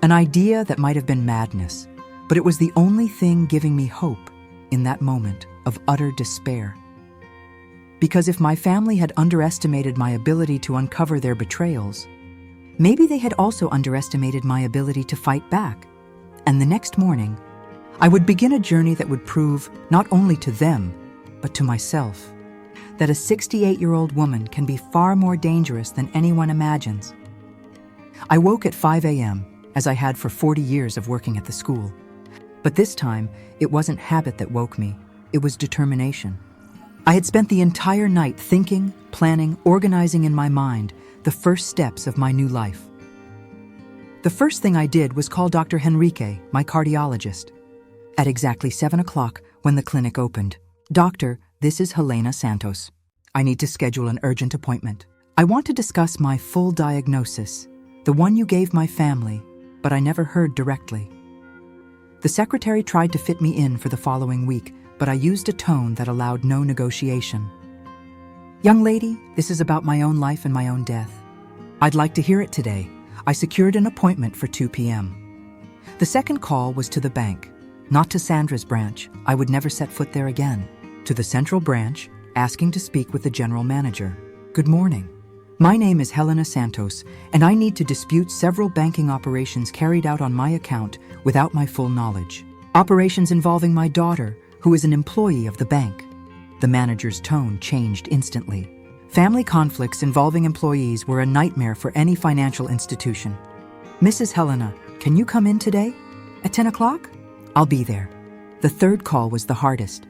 An idea that might have been madness, but it was the only thing giving me hope in that moment of utter despair. Because if my family had underestimated my ability to uncover their betrayals, maybe they had also underestimated my ability to fight back. And the next morning, I would begin a journey that would prove, not only to them, but to myself, that a 68-year-old woman can be far more dangerous than anyone imagines. I woke at 5 a.m., as I had for 40 years of working at the school. But this time, it wasn't habit that woke me, it was determination. I had spent the entire night thinking, planning, organizing in my mind the first steps of my new life. The first thing I did was call Dr. Henrique, my cardiologist. At exactly 7 o'clock, when the clinic opened, "Doctor, this is Helena Santos. I need to schedule an urgent appointment. I want to discuss my full diagnosis, the one you gave my family, but I never heard directly." The secretary tried to fit me in for the following week, but I used a tone that allowed no negotiation. "Young lady, this is about my own life and my own death. I'd like to hear it today. I secured an appointment for 2 p.m. The second call was to the bank, not to Sandra's branch. I would never set foot there again. To the central branch, asking to speak with the general manager. "Good morning. My name is Helena Santos, and I need to dispute several banking operations carried out on my account without my full knowledge. Operations involving my daughter, who is an employee of the bank." The manager's tone changed instantly. Family conflicts involving employees were a nightmare for any financial institution. "Mrs. Helena, can you come in today? At 10 o'clock? I'll be there." The third call was the hardest.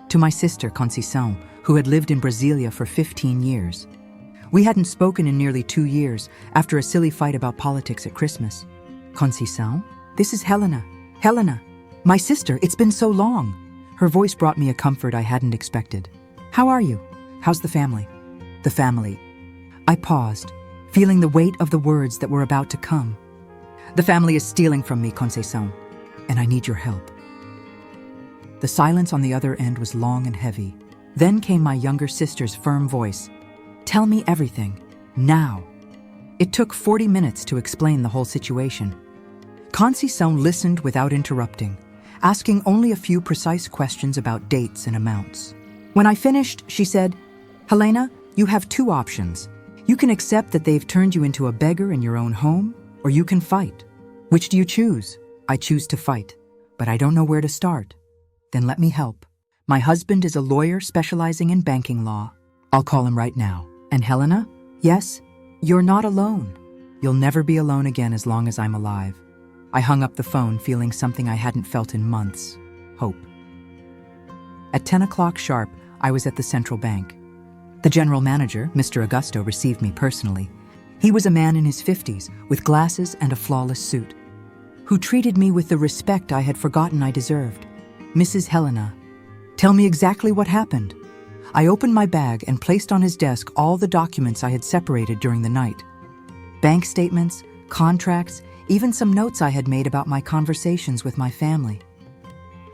To my sister, Conceição, who had lived in Brasilia for 15 years. We hadn't spoken in nearly 2 years after a silly fight about politics at Christmas. "Conceição, this is Helena. Helena, my sister, it's been so long." Her voice brought me a comfort I hadn't expected. "How are you? How's the family?" "The family." I paused, feeling the weight of the words that were about to come. "The family is stealing from me, Conceição, and I need your help." The silence on the other end was long and heavy. Then came my younger sister's firm voice. "Tell me everything, now." It took 40 minutes to explain the whole situation. Conceição listened without interrupting, asking only a few precise questions about dates and amounts. When I finished, she said, "Helena, you have 2 options. You can accept that they've turned you into a beggar in your own home, or you can fight. Which do you choose?" "I choose to fight, but I don't know where to start." "Then let me help. My husband is a lawyer specializing in banking law. I'll call him right now." "And Helena?" "Yes, you're not alone. You'll never be alone again as long as I'm alive." I hung up the phone feeling something I hadn't felt in months. Hope. At 10 o'clock sharp, I was at the central bank. The general manager, Mr. Augusto, received me personally. He was a man in his 50s, with glasses and a flawless suit, who treated me with the respect I had forgotten I deserved. "Mrs. Helena, tell me exactly what happened." I opened my bag and placed on his desk all the documents I had separated during the night. Bank statements, contracts, even some notes I had made about my conversations with my family.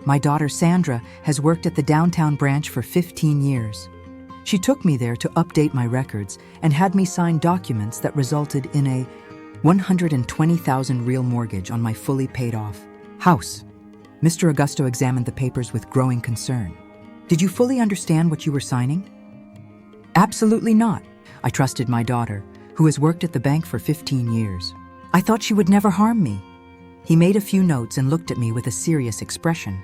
My daughter Sandra has worked at the downtown branch for 15 years. She took me there to update my records and had me sign documents that resulted in a 120,000 real mortgage on my fully paid off house. Mr. Augusto examined the papers with growing concern. Did you fully understand what you were signing? Absolutely not. I trusted my daughter, who has worked at the bank for 15 years. I thought she would never harm me. He made a few notes and looked at me with a serious expression.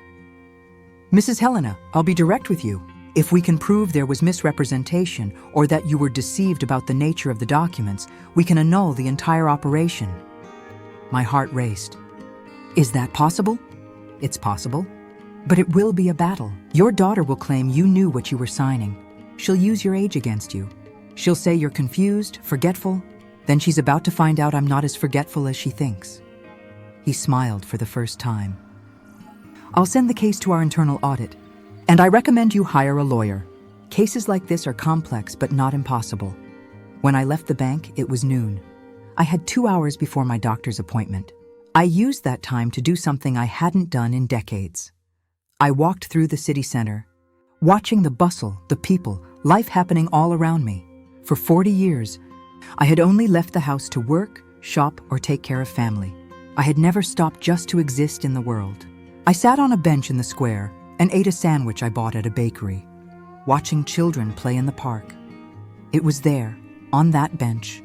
Mrs. Helena, I'll be direct with you. If we can prove there was misrepresentation or that you were deceived about the nature of the documents, we can annul the entire operation. My heart raced. Is that possible? It's possible. But it will be a battle. Your daughter will claim you knew what you were signing. She'll use your age against you. She'll say you're confused, forgetful. Then she's about to find out I'm not as forgetful as she thinks. He smiled for the first time. I'll send the case to our internal audit, and I recommend you hire a lawyer. Cases like this are complex but not impossible. When I left the bank, it was noon. I had 2 hours before my doctor's appointment. I used that time to do something I hadn't done in decades. I walked through the city center, watching the bustle, the people, life happening all around me. For 40 years, I had only left the house to work, shop, or take care of family. I had never stopped just to exist in the world. I sat on a bench in the square and ate a sandwich I bought at a bakery, watching children play in the park. It was there, on that bench,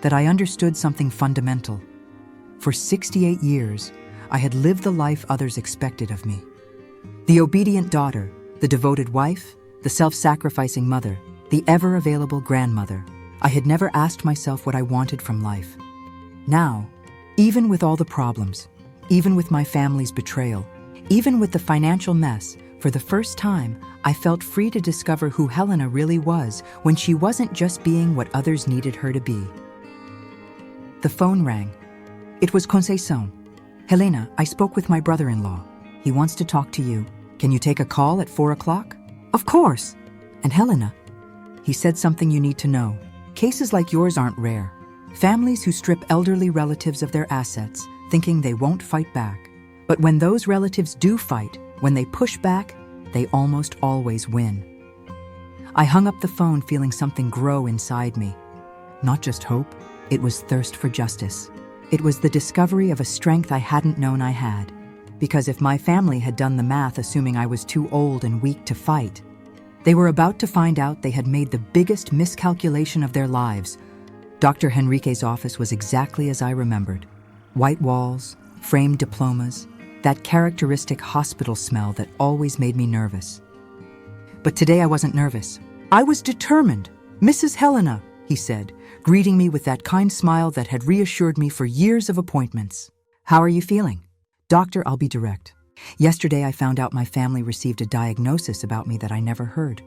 that I understood something fundamental. For 68 years, I had lived the life others expected of me. The obedient daughter, the devoted wife, the self-sacrificing mother, the ever-available grandmother. I had never asked myself what I wanted from life. Now, even with all the problems, even with my family's betrayal, even with the financial mess, for the first time, I felt free to discover who Helena really was when she wasn't just being what others needed her to be. The phone rang. It was Conceição. Helena, I spoke with my brother-in-law. He wants to talk to you. Can you take a call at 4 o'clock? Of course. And Helena, he said something you need to know. Cases like yours aren't rare. Families who strip elderly relatives of their assets, thinking they won't fight back. But when those relatives do fight, when they push back, they almost always win. I hung up the phone feeling something grow inside me. Not just hope, it was thirst for justice. It was the discovery of a strength I hadn't known I had. Because if my family had done the math assuming I was too old and weak to fight, they were about to find out they had made the biggest miscalculation of their lives. Dr. Henrique's office was exactly as I remembered. White walls, framed diplomas, that characteristic hospital smell that always made me nervous. But today I wasn't nervous. I was determined. Mrs. Helena, he said, greeting me with that kind smile that had reassured me for years of appointments. How are you feeling? Doctor, I'll be direct. Yesterday I found out my family received a diagnosis about me that I never heard.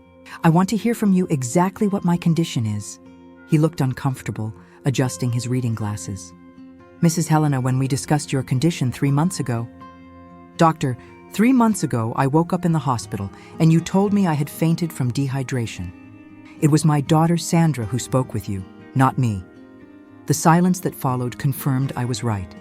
I want to hear from you exactly what my condition is. He looked uncomfortable, adjusting his reading glasses. Mrs. Helena, when we discussed your condition 3 months ago. Doctor, 3 months ago I woke up in the hospital and you told me I had fainted from dehydration. It was my daughter Sandra who spoke with you, not me. The silence that followed confirmed I was right.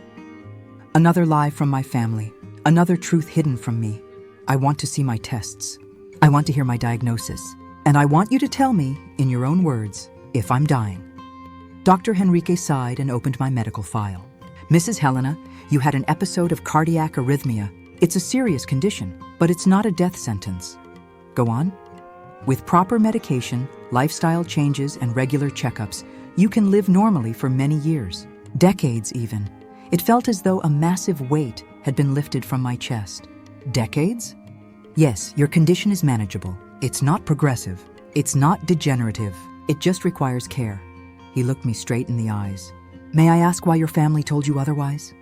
Another lie from my family, another truth hidden from me. I want to see my tests. I want to hear my diagnosis. And I want you to tell me, in your own words, if I'm dying. Dr. Henrique sighed and opened my medical file. Mrs. Helena, you had an episode of cardiac arrhythmia. It's a serious condition, but it's not a death sentence. Go on. With proper medication, lifestyle changes, and regular checkups, you can live normally for many years, decades even. It felt as though a massive weight had been lifted from my chest. Decades? Yes, your condition is manageable. It's not progressive. It's not degenerative. It just requires care. He looked me straight in the eyes. May I ask why your family told you otherwise?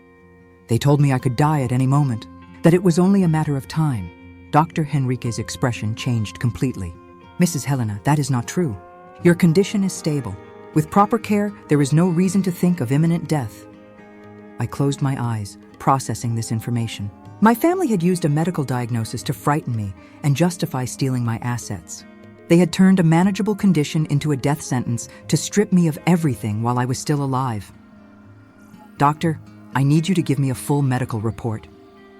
They told me I could die at any moment, that it was only a matter of time. Dr. Henrique's expression changed completely. Mrs. Helena, that is not true. Your condition is stable. With proper care, there is no reason to think of imminent death. I closed my eyes, processing this information. My family had used a medical diagnosis to frighten me and justify stealing my assets. They had turned a manageable condition into a death sentence to strip me of everything while I was still alive. Doctor, I need you to give me a full medical report.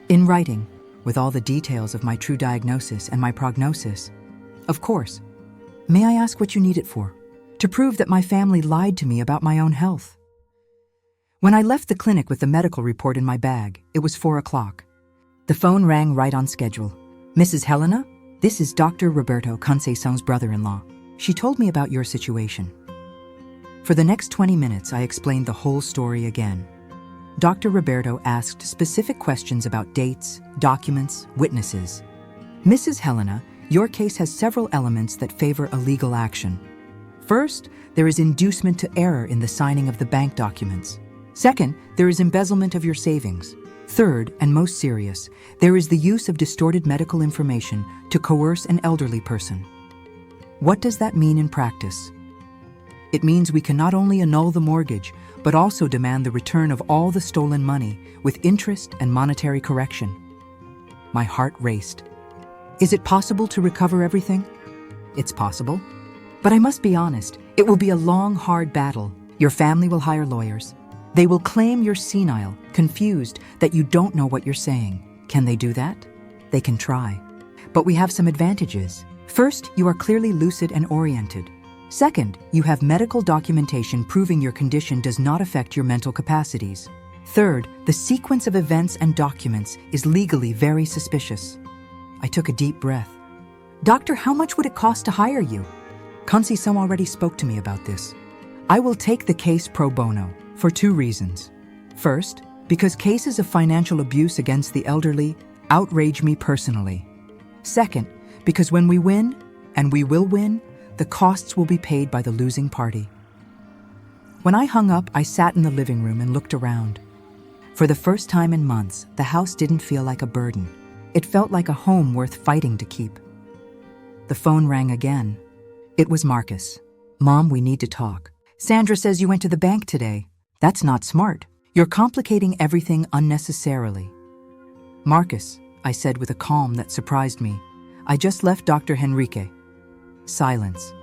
In writing, with all the details of my true diagnosis and my prognosis. Of course. May I ask what you need it for? To prove that my family lied to me about my own health. When I left the clinic with the medical report in my bag, it was 4 o'clock. The phone rang right on schedule. Mrs. Helena, this is Dr. Roberto Conceição's brother-in-law. She told me about your situation. For the next 20 minutes, I explained the whole story again. Dr. Roberto asked specific questions about dates, documents, witnesses. Mrs. Helena, your case has several elements that favor a legal action. First, there is inducement to error in the signing of the bank documents. Second, there is embezzlement of your savings. Third, and most serious, there is the use of distorted medical information to coerce an elderly person. What does that mean in practice? It means we can not only annul the mortgage, but also demand the return of all the stolen money with interest and monetary correction. My heart raced. Is it possible to recover everything? It's possible. But I must be honest, it will be a long, hard battle. Your family will hire lawyers. They will claim you're senile, confused, that you don't know what you're saying. Can they do that? They can try. But we have some advantages. First, you are clearly lucid and oriented. Second, you have medical documentation proving your condition does not affect your mental capacities. Third, the sequence of events and documents is legally very suspicious. I took a deep breath. Doctor, how much would it cost to hire you? Conceição already spoke to me about this. I will take the case pro bono for 2 reasons. First, because cases of financial abuse against the elderly outrage me personally. Second, because when we win, and we will win, the costs will be paid by the losing party. When I hung up, I sat in the living room and looked around. For the first time in months, the house didn't feel like a burden. It felt like a home worth fighting to keep. The phone rang again. It was Marcus. Mom, we need to talk. Sandra says you went to the bank today. That's not smart. You're complicating everything unnecessarily. Marcus, I said with a calm that surprised me, I just left Dr. Henrique. Silence.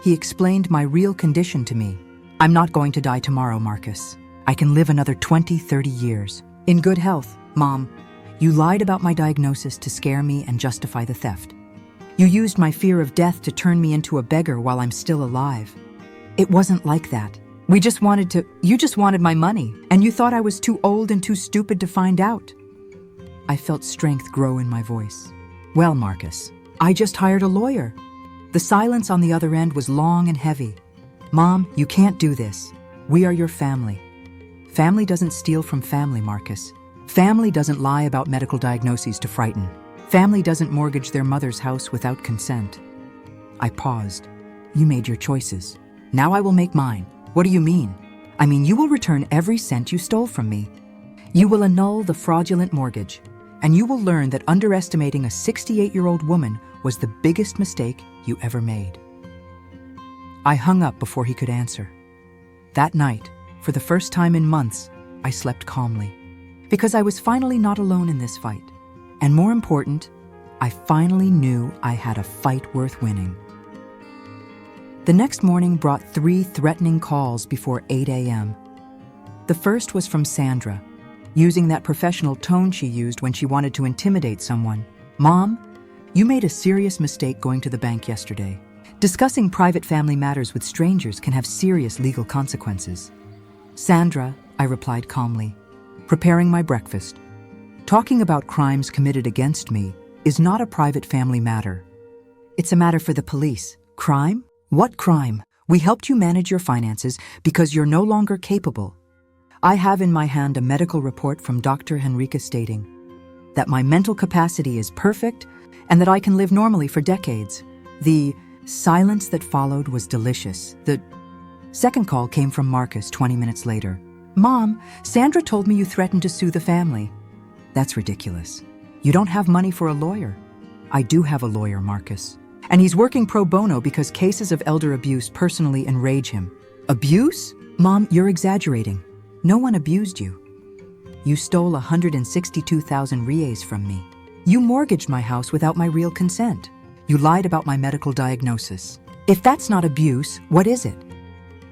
He explained my real condition to me. I'm not going to die tomorrow, Marcus. I can live another 20, 30 years. In good health, Mom. You lied about my diagnosis to scare me and justify the theft. You used my fear of death to turn me into a beggar while I'm still alive. It wasn't like that. You just wanted my money, and you thought I was too old and too stupid to find out. I felt strength grow in my voice. Well, Marcus, I just hired a lawyer. The silence on the other end was long and heavy. Mom, you can't do this. We are your family. Family doesn't steal from family, Marcus. Family doesn't lie about medical diagnoses to frighten. Family doesn't mortgage their mother's house without consent. I paused. You made your choices. Now I will make mine. What do you mean? I mean, you will return every cent you stole from me. You will annul the fraudulent mortgage, and you will learn that underestimating a 68-year-old woman was the biggest mistake you ever made. I hung up before he could answer. That night, for the first time in months, I slept calmly, because I was finally not alone in this fight. And more important, I finally knew I had a fight worth winning. The next morning brought 3 threatening calls before 8 a.m. The first was from Sandra, using that professional tone she used when she wanted to intimidate someone. Mom, you made a serious mistake going to the bank yesterday. Discussing private family matters with strangers can have serious legal consequences. Sandra, I replied calmly, preparing my breakfast. Talking about crimes committed against me is not a private family matter. It's a matter for the police. Crime? What crime? We helped you manage your finances because you're no longer capable. I have in my hand a medical report from Dr. Henrique stating that my mental capacity is perfect and that I can live normally for decades. The silence that followed was delicious. The second call came from Marcus 20 minutes later. Mom, Sandra told me you threatened to sue the family. That's ridiculous. You don't have money for a lawyer. I do have a lawyer, Marcus. And he's working pro bono because cases of elder abuse personally enrage him. Abuse? Mom, you're exaggerating. No one abused you. You stole 162,000 reais from me. You mortgaged my house without my real consent. You lied about my medical diagnosis. If that's not abuse, what is it?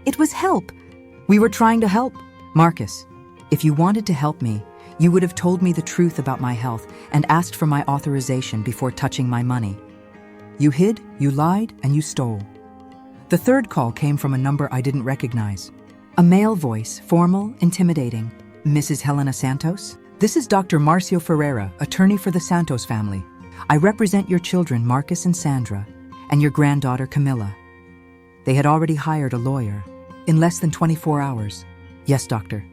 It was help. We were trying to help. Marcus, if you wanted to help me, You would have told me the truth about my health and asked for my authorization before touching my money. You hid, you lied, and you stole. The third call came from a number I didn't recognize. A male voice, formal, intimidating. Mrs. Helena Santos? This is Dr. Marcio Ferreira, attorney for the Santos family. I represent your children, Marcus and Sandra, and your granddaughter, Camilla. They had already hired a lawyer. In less than 24 hours. Yes, doctor.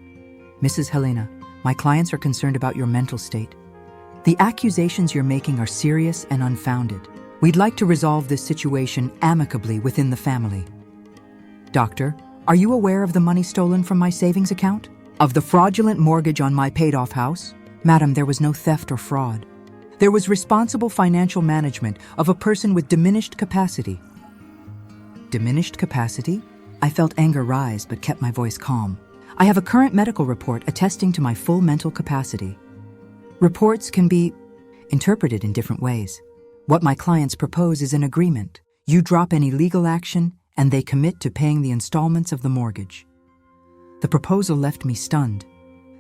Mrs. Helena, my clients are concerned about your mental state. The accusations you're making are serious and unfounded. We'd like to resolve this situation amicably within the family. Doctor, are you aware of the money stolen from my savings account? Of the fraudulent mortgage on my paid-off house? Madam, there was no theft or fraud. There was responsible financial management of a person with diminished capacity. Diminished capacity? I felt anger rise but kept my voice calm. I have a current medical report attesting to my full mental capacity. Reports can be interpreted in different ways. What my clients propose is an agreement. You drop any legal action, and they commit to paying the installments of the mortgage. The proposal left me stunned.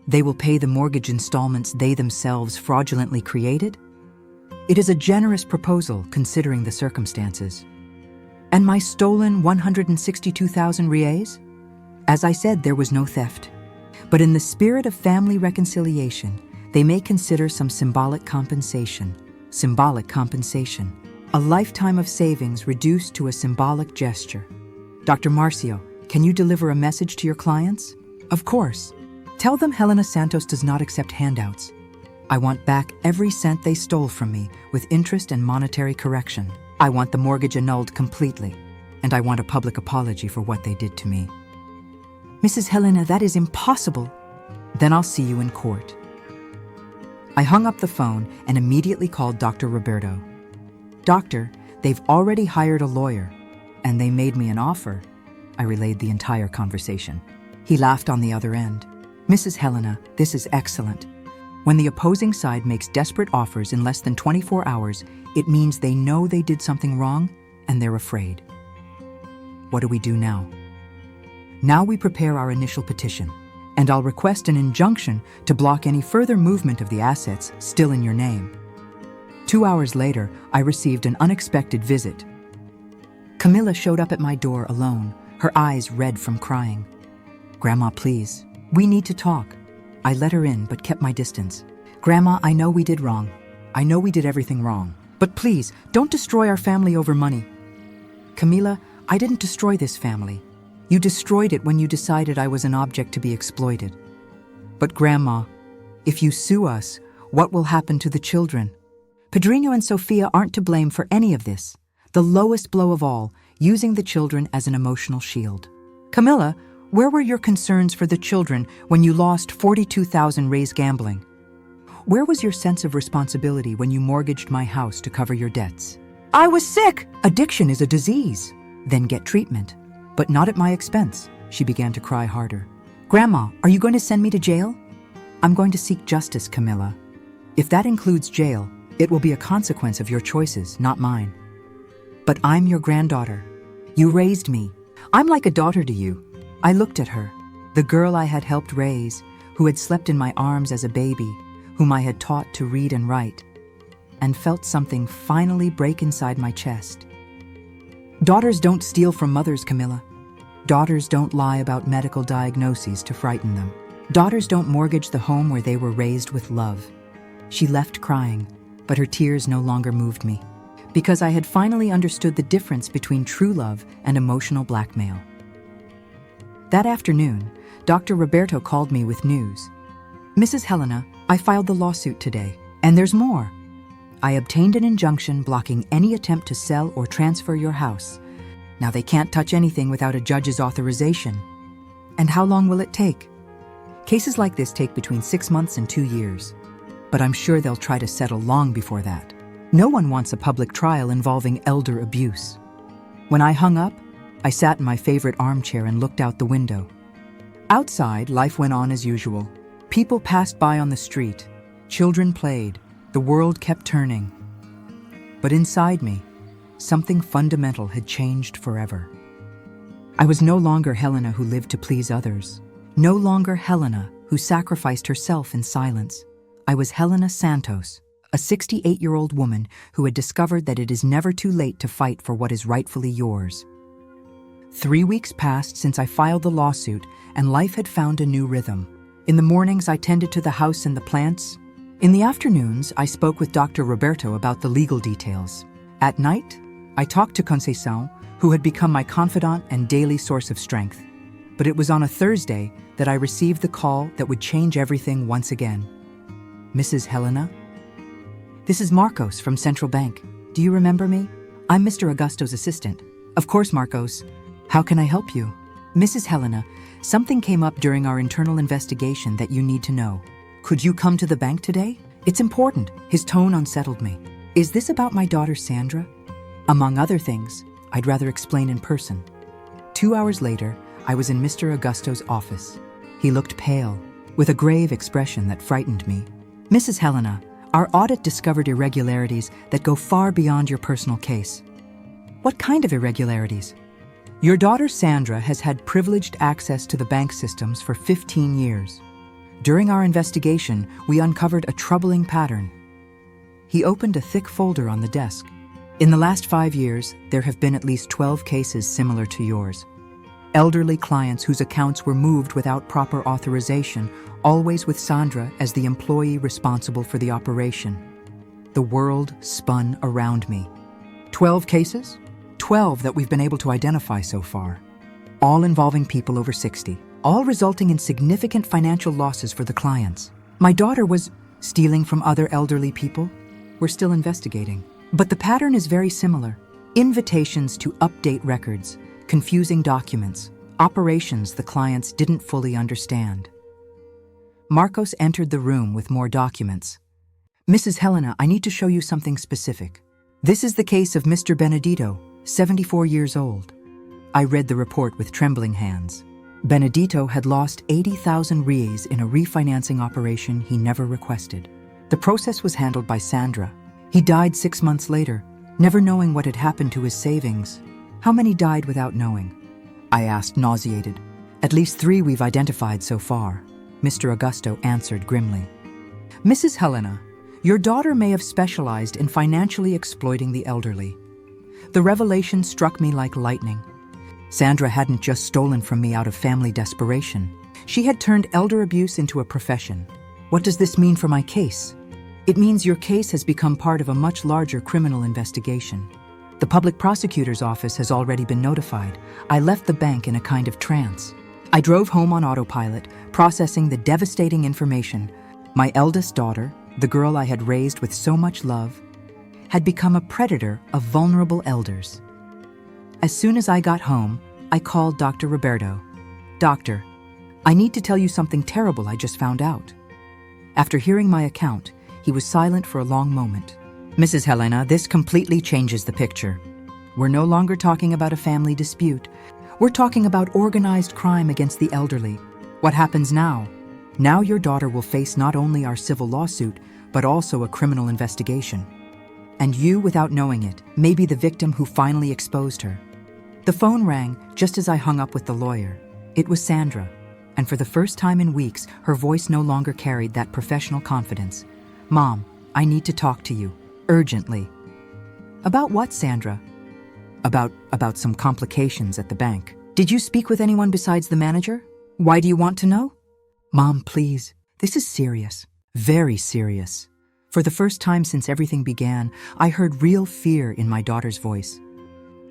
They will pay the mortgage installments they themselves fraudulently created? It is a generous proposal considering the circumstances. And my stolen 162,000 reais? As I said, there was no theft. But in the spirit of family reconciliation, they may consider some symbolic compensation. Symbolic compensation. A lifetime of savings reduced to a symbolic gesture. Dr. Marcio, can you deliver a message to your clients? Of course. Tell them Helena Santos does not accept handouts. I want back every cent they stole from me with interest and monetary correction. I want the mortgage annulled completely, and I want a public apology for what they did to me. Mrs. Helena, that is impossible. Then I'll see you in court. I hung up the phone and immediately called Dr. Roberto. Doctor, they've already hired a lawyer, and they made me an offer. I relayed the entire conversation. He laughed on the other end. Mrs. Helena, this is excellent. When the opposing side makes desperate offers in less than 24 hours, it means they know they did something wrong and they're afraid. What do we do now? Now we prepare our initial petition, and I'll request an injunction to block any further movement of the assets still in your name. 2 hours later, I received an unexpected visit. Camilla showed up at my door alone, her eyes red from crying. Grandma, please, we need to talk. I let her in but kept my distance. Grandma, I know we did wrong. I know we did everything wrong. But please, don't destroy our family over money. Camila, I didn't destroy this family. You destroyed it when you decided I was an object to be exploited. But Grandma, if you sue us, what will happen to the children? Pedrinho and Sofia aren't to blame for any of this. The lowest blow of all, using the children as an emotional shield. Camilla, where were your concerns for the children when you lost 42,000 raised gambling? Where was your sense of responsibility when you mortgaged my house to cover your debts? I was sick! Addiction is a disease. Then get treatment. But not at my expense. She began to cry harder. Grandma, are you going to send me to jail? I'm going to seek justice, Camilla. If that includes jail, it will be a consequence of your choices, not mine. But I'm your granddaughter. You raised me. I'm like a daughter to you. I looked at her, the girl I had helped raise, who had slept in my arms as a baby, whom I had taught to read and write, and felt something finally break inside my chest. Daughters don't steal from mothers, Camilla. Daughters don't lie about medical diagnoses to frighten them. Daughters don't mortgage the home where they were raised with love. She left crying, but her tears no longer moved me, because I had finally understood the difference between true love and emotional blackmail. That afternoon, Dr. Roberto called me with news. Mrs. Helena, I filed the lawsuit today, and there's more. I obtained an injunction blocking any attempt to sell or transfer your house. Now they can't touch anything without a judge's authorization. And how long will it take? Cases like this take between 6 months and 2 years. But I'm sure they'll try to settle long before that. No one wants a public trial involving elder abuse. When I hung up, I sat in my favorite armchair and looked out the window. Outside, life went on as usual. People passed by on the street. Children played. The world kept turning. But inside me, something fundamental had changed forever. I was no longer Helena who lived to please others. No longer Helena who sacrificed herself in silence. I was Helena Santos, a 68-year-old woman who had discovered that it is never too late to fight for what is rightfully yours. 3 weeks passed since I filed the lawsuit, and life had found a new rhythm. In the mornings, I tended to the house and the plants. In the afternoons, I spoke with Dr. Roberto about the legal details. At night, I talked to Conceição, who had become my confidant and daily source of strength. But it was on a Thursday that I received the call that would change everything once again. Mrs. Helena? This is Marcos from Central Bank. Do you remember me? I'm Mr. Augusto's assistant. Of course, Marcos. How can I help you? Mrs. Helena, something came up during our internal investigation that you need to know. Could you come to the bank today? It's important. His tone unsettled me. Is this about my daughter Sandra? Among other things, I'd rather explain in person. 2 hours later, I was in Mr. Augusto's office. He looked pale, with a grave expression that frightened me. Mrs. Helena, our audit discovered irregularities that go far beyond your personal case. What kind of irregularities? Your daughter Sandra has had privileged access to the bank systems for 15 years. During our investigation, we uncovered a troubling pattern. He opened a thick folder on the desk. In the last 5 years, there have been at least 12 cases similar to yours. Elderly clients whose accounts were moved without proper authorization, always with Sandra as the employee responsible for the operation. The world spun around me. 12 cases? 12 that we've been able to identify so far. All involving people over 60. All resulting in significant financial losses for the clients. My daughter was stealing from other elderly people. We're still investigating. But the pattern is very similar. Invitations to update records, confusing documents, operations the clients didn't fully understand. Marcos entered the room with more documents. Mrs. Helena, I need to show you something specific. This is the case of Mr. Benedito, 74 years old. I read the report with trembling hands. Benedito had lost 80,000 reais in a refinancing operation he never requested. The process was handled by Sandra. He died 6 months later, never knowing what had happened to his savings. How many died without knowing? I asked, nauseated. At least 3 we've identified so far, Mr. Augusto answered grimly. Mrs. Helena, your daughter may have specialized in financially exploiting the elderly. The revelation struck me like lightning. Sandra hadn't just stolen from me out of family desperation. She had turned elder abuse into a profession. What does this mean for my case? It means your case has become part of a much larger criminal investigation. The public prosecutor's office has already been notified. I left the bank in a kind of trance. I drove home on autopilot, processing the devastating information. My eldest daughter, the girl I had raised with so much love, had become a predator of vulnerable elders. As soon as I got home, I called Dr. Roberto. Doctor, I need to tell you something terrible I just found out. After hearing my account, he was silent for a long moment. Mrs. Helena, this completely changes the picture. We're no longer talking about a family dispute. We're talking about organized crime against the elderly. What happens now? Now your daughter will face not only our civil lawsuit, but also a criminal investigation. And you, without knowing it, may be the victim who finally exposed her. The phone rang just as I hung up with the lawyer. It was Sandra, and for the first time in weeks, her voice no longer carried that professional confidence. Mom, I need to talk to you, urgently. About what, Sandra? About some complications at the bank. Did you speak with anyone besides the manager? Why do you want to know? Mom, please, this is serious, very serious. For the first time since everything began, I heard real fear in my daughter's voice.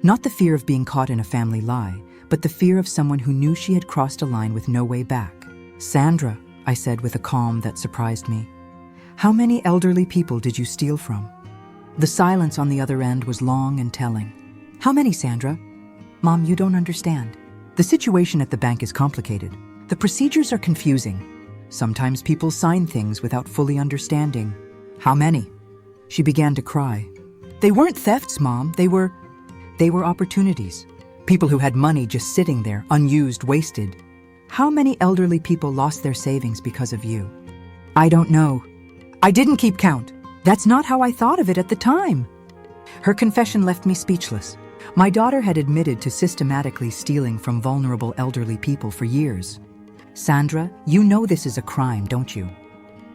Not the fear of being caught in a family lie, but the fear of someone who knew she had crossed a line with no way back. Sandra, I said with a calm that surprised me, how many elderly people did you steal from? The silence on the other end was long and telling. How many, Sandra? Mom, you don't understand. The situation at the bank is complicated. The procedures are confusing. Sometimes people sign things without fully understanding. How many? She began to cry. They weren't thefts, Mom. They were opportunities. People who had money just sitting there, unused, wasted. How many elderly people lost their savings because of you? I don't know. I didn't keep count. That's not how I thought of it at the time. Her confession left me speechless. My daughter had admitted to systematically stealing from vulnerable elderly people for years. Sandra, you know this is a crime, don't you?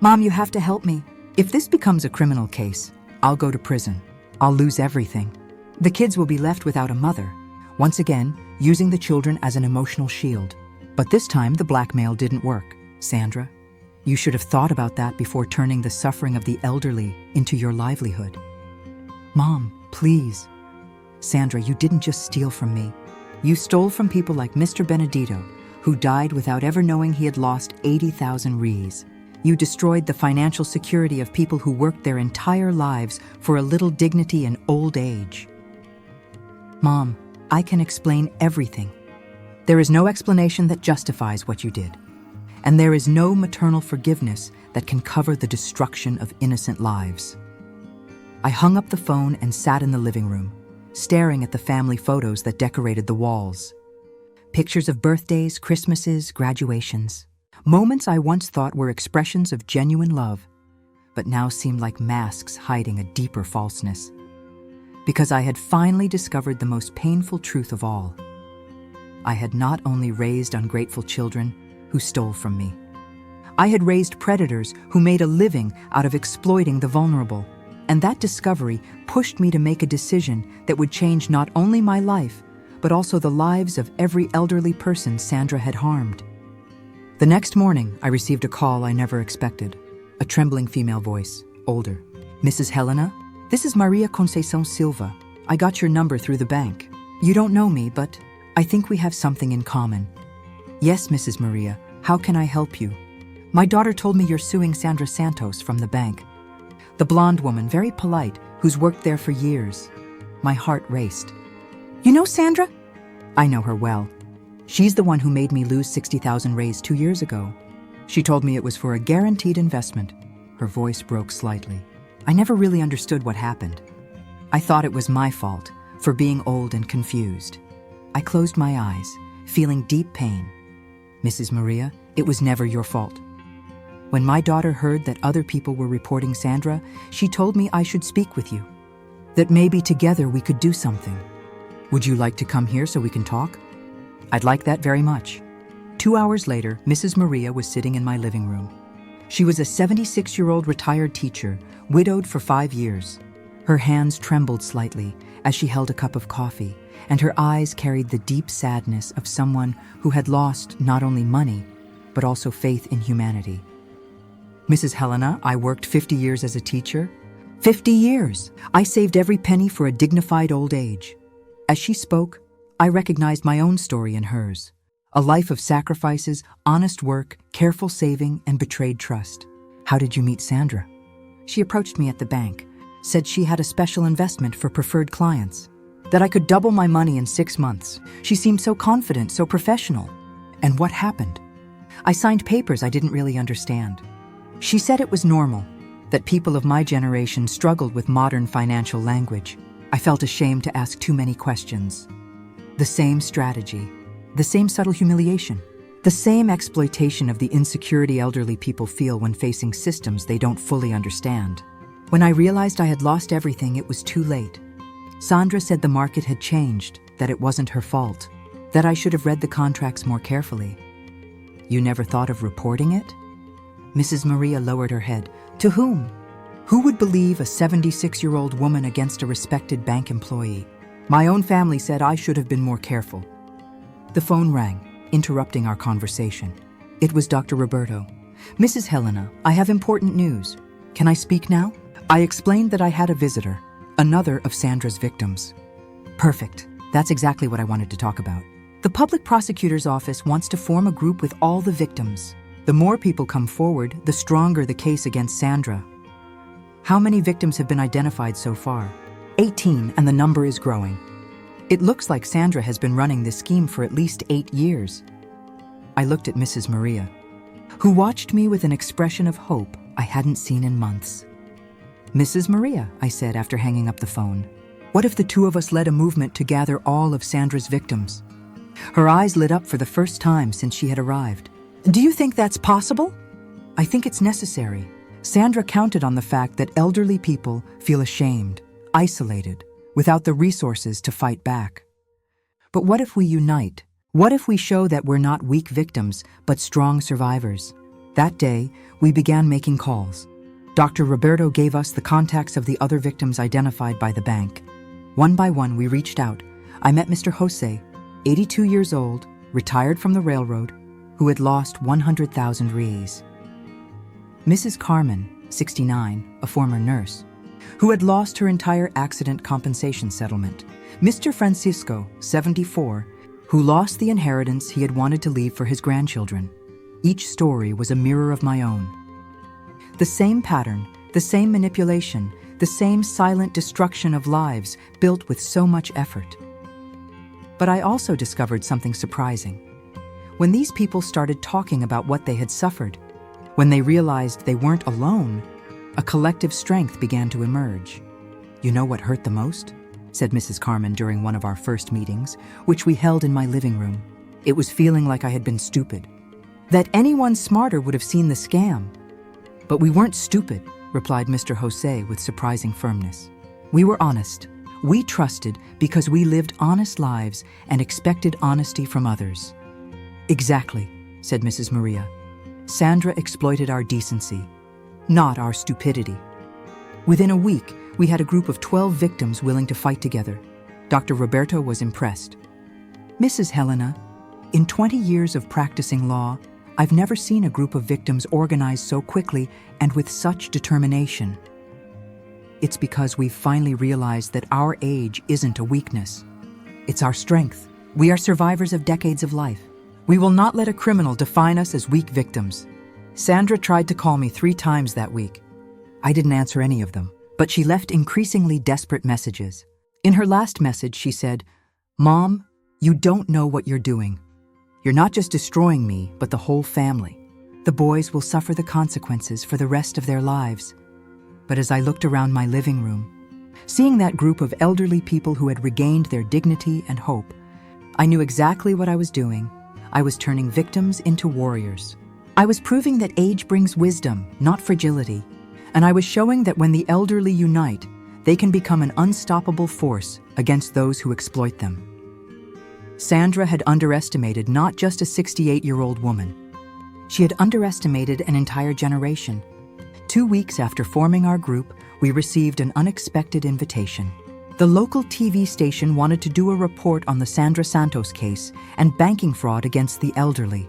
Mom, you have to help me. If this becomes a criminal case, I'll go to prison. I'll lose everything. The kids will be left without a mother. Once again, using the children as an emotional shield. But this time, the blackmail didn't work. Sandra, you should have thought about that before turning the suffering of the elderly into your livelihood. Mom, please. Sandra, you didn't just steal from me. You stole from people like Mr. Benedito, who died without ever knowing he had lost 80,000 rees. You destroyed the financial security of people who worked their entire lives for a little dignity in old age. Mom, I can explain everything. There is no explanation that justifies what you did. And there is no maternal forgiveness that can cover the destruction of innocent lives. I hung up the phone and sat in the living room, staring at the family photos that decorated the walls. Pictures of birthdays, Christmases, graduations. Moments I once thought were expressions of genuine love, but now seemed like masks hiding a deeper falseness. Because I had finally discovered the most painful truth of all. I had not only raised ungrateful children who stole from me. I had raised predators who made a living out of exploiting the vulnerable. And that discovery pushed me to make a decision that would change not only my life, but also the lives of every elderly person Sandra had harmed. The next morning, I received a call I never expected. A trembling female voice, older. Mrs. Helena, this is Maria Conceição Silva. I got your number through the bank. You don't know me, but I think we have something in common. Yes, Mrs. Maria, how can I help you? My daughter told me you're suing Sandra Santos from the bank. The blonde woman, very polite, who's worked there for years. My heart raced. You know Sandra? I know her well. She's the one who made me lose 60,000 reis 2 years ago. She told me it was for a guaranteed investment. Her voice broke slightly. I never really understood what happened. I thought it was my fault for being old and confused. I closed my eyes, feeling deep pain. Mrs. Maria, it was never your fault. When my daughter heard that other people were reporting Sandra, she told me I should speak with you. That maybe together we could do something. Would you like to come here so we can talk? I'd like that very much. 2 hours later, Mrs. Maria was sitting in my living room. She was a 76-year-old retired teacher, widowed for 5 years. Her hands trembled slightly as she held a cup of coffee, and her eyes carried the deep sadness of someone who had lost not only money, but also faith in humanity. Mrs. Helena, I worked 50 years as a teacher. 50 years! I saved every penny for a dignified old age. As she spoke, I recognized my own story in hers. A life of sacrifices, honest work, careful saving, and betrayed trust. How did you meet Sandra? She approached me at the bank, said she had a special investment for preferred clients, that I could double my money in 6 months. She seemed so confident, so professional. And what happened? I signed papers I didn't really understand. She said it was normal, that people of my generation struggled with modern financial language. I felt ashamed to ask too many questions. The same strategy, the same subtle humiliation, the same exploitation of the insecurity elderly people feel when facing systems they don't fully understand. When I realized I had lost everything, it was too late. Sandra said the market had changed, that it wasn't her fault, that I should have read the contracts more carefully. You never thought of reporting it? Mrs. Maria lowered her head. To whom? Who would believe a 76-year-old woman against a respected bank employee? My own family said I should have been more careful. The phone rang, interrupting our conversation. It was Dr. Roberto. Mrs. Helena, I have important news. Can I speak now? I explained that I had a visitor, another of Sandra's victims. Perfect. That's exactly what I wanted to talk about. The public prosecutor's office wants to form a group with all the victims. The more people come forward, the stronger the case against Sandra. How many victims have been identified so far? 18, and the number is growing. It looks like Sandra has been running this scheme for at least 8 years. I looked at Mrs. Maria, who watched me with an expression of hope I hadn't seen in months. Mrs. Maria, I said after hanging up the phone, what if the two of us led a movement to gather all of Sandra's victims? Her eyes lit up for the first time since she had arrived. Do you think that's possible? I think it's necessary. Sandra counted on the fact that elderly people feel ashamed, isolated, without the resources to fight back. But what if we unite? What if we show that we're not weak victims, but strong survivors? That day, we began making calls. Dr. Roberto gave us the contacts of the other victims identified by the bank. One by one, we reached out. I met Mr. Jose, 82 years old, retired from the railroad, who had lost 100,000 reais. Mrs. Carmen, 69, a former nurse, who had lost her entire accident compensation settlement. Mr. Francisco, 74, who lost the inheritance he had wanted to leave for his grandchildren. Each story was a mirror of my own. The same pattern, the same manipulation, the same silent destruction of lives built with so much effort. But I also discovered something surprising. When these people started talking about what they had suffered, when they realized they weren't alone, a collective strength began to emerge. "You know what hurt the most?" said Mrs. Carmen during one of our first meetings, which we held in my living room. It was feeling like I had been stupid. That anyone smarter would have seen the scam. "But we weren't stupid," replied Mr. Jose with surprising firmness. "We were honest. We trusted because we lived honest lives and expected honesty from others." "Exactly," said Mrs. Maria. "Sandra exploited our decency, not our stupidity." Within a week, we had a group of 12 victims willing to fight together. Dr. Roberto was impressed. "Mrs. Helena, in 20 years of practicing law, I've never seen a group of victims organize so quickly and with such determination. It's because we've finally realized that our age isn't a weakness. It's our strength. We are survivors of decades of life. We will not let a criminal define us as weak victims." Sandra tried to call me 3 times that week. I didn't answer any of them, but she left increasingly desperate messages. In her last message, she said, "Mom, you don't know what you're doing. You're not just destroying me, but the whole family. The boys will suffer the consequences for the rest of their lives." But as I looked around my living room, seeing that group of elderly people who had regained their dignity and hope, I knew exactly what I was doing. I was turning victims into warriors. I was proving that age brings wisdom, not fragility. And I was showing that when the elderly unite, they can become an unstoppable force against those who exploit them. Sandra had underestimated not just a 68-year-old woman. She had underestimated an entire generation. 2 weeks after forming our group, we received an unexpected invitation. The local TV station wanted to do a report on the Sandra Santos case and banking fraud against the elderly.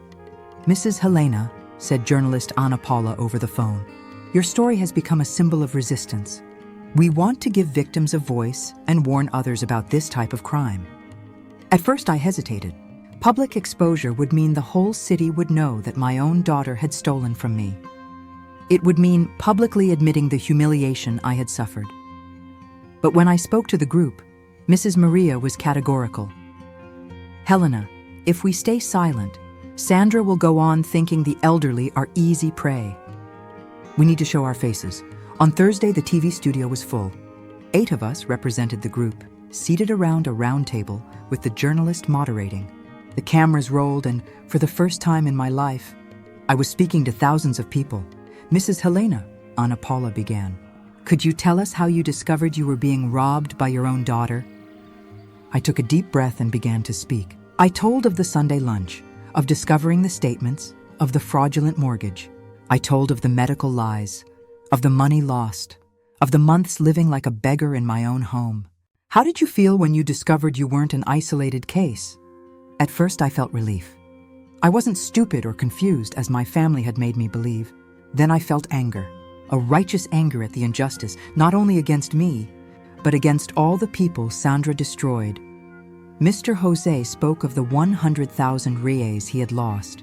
"Mrs. Helena," said journalist Ana Paula over the phone, "your story has become a symbol of resistance. We want to give victims a voice and warn others about this type of crime." At first I hesitated. Public exposure would mean the whole city would know that my own daughter had stolen from me. It would mean publicly admitting the humiliation I had suffered. But when I spoke to the group, Mrs. Maria was categorical. "Helena, if we stay silent, Sandra will go on thinking the elderly are easy prey. We need to show our faces." On Thursday, the TV studio was full. 8 of us represented the group, seated around a round table with the journalist moderating. The cameras rolled, and for the first time in my life, I was speaking to thousands of people. "Mrs. Helena," Ana Paula began, "could you tell us how you discovered you were being robbed by your own daughter?" I took a deep breath and began to speak. I told of the Sunday lunch, of discovering the statements, of the fraudulent mortgage. I told of the medical lies, of the money lost, of the months living like a beggar in my own home. "How did you feel when you discovered you weren't an isolated case?" At first I felt relief. I wasn't stupid or confused as my family had made me believe. Then I felt anger, a righteous anger at the injustice, not only against me, but against all the people Sandra destroyed. Mr. Jose spoke of the 100,000 reais he had lost.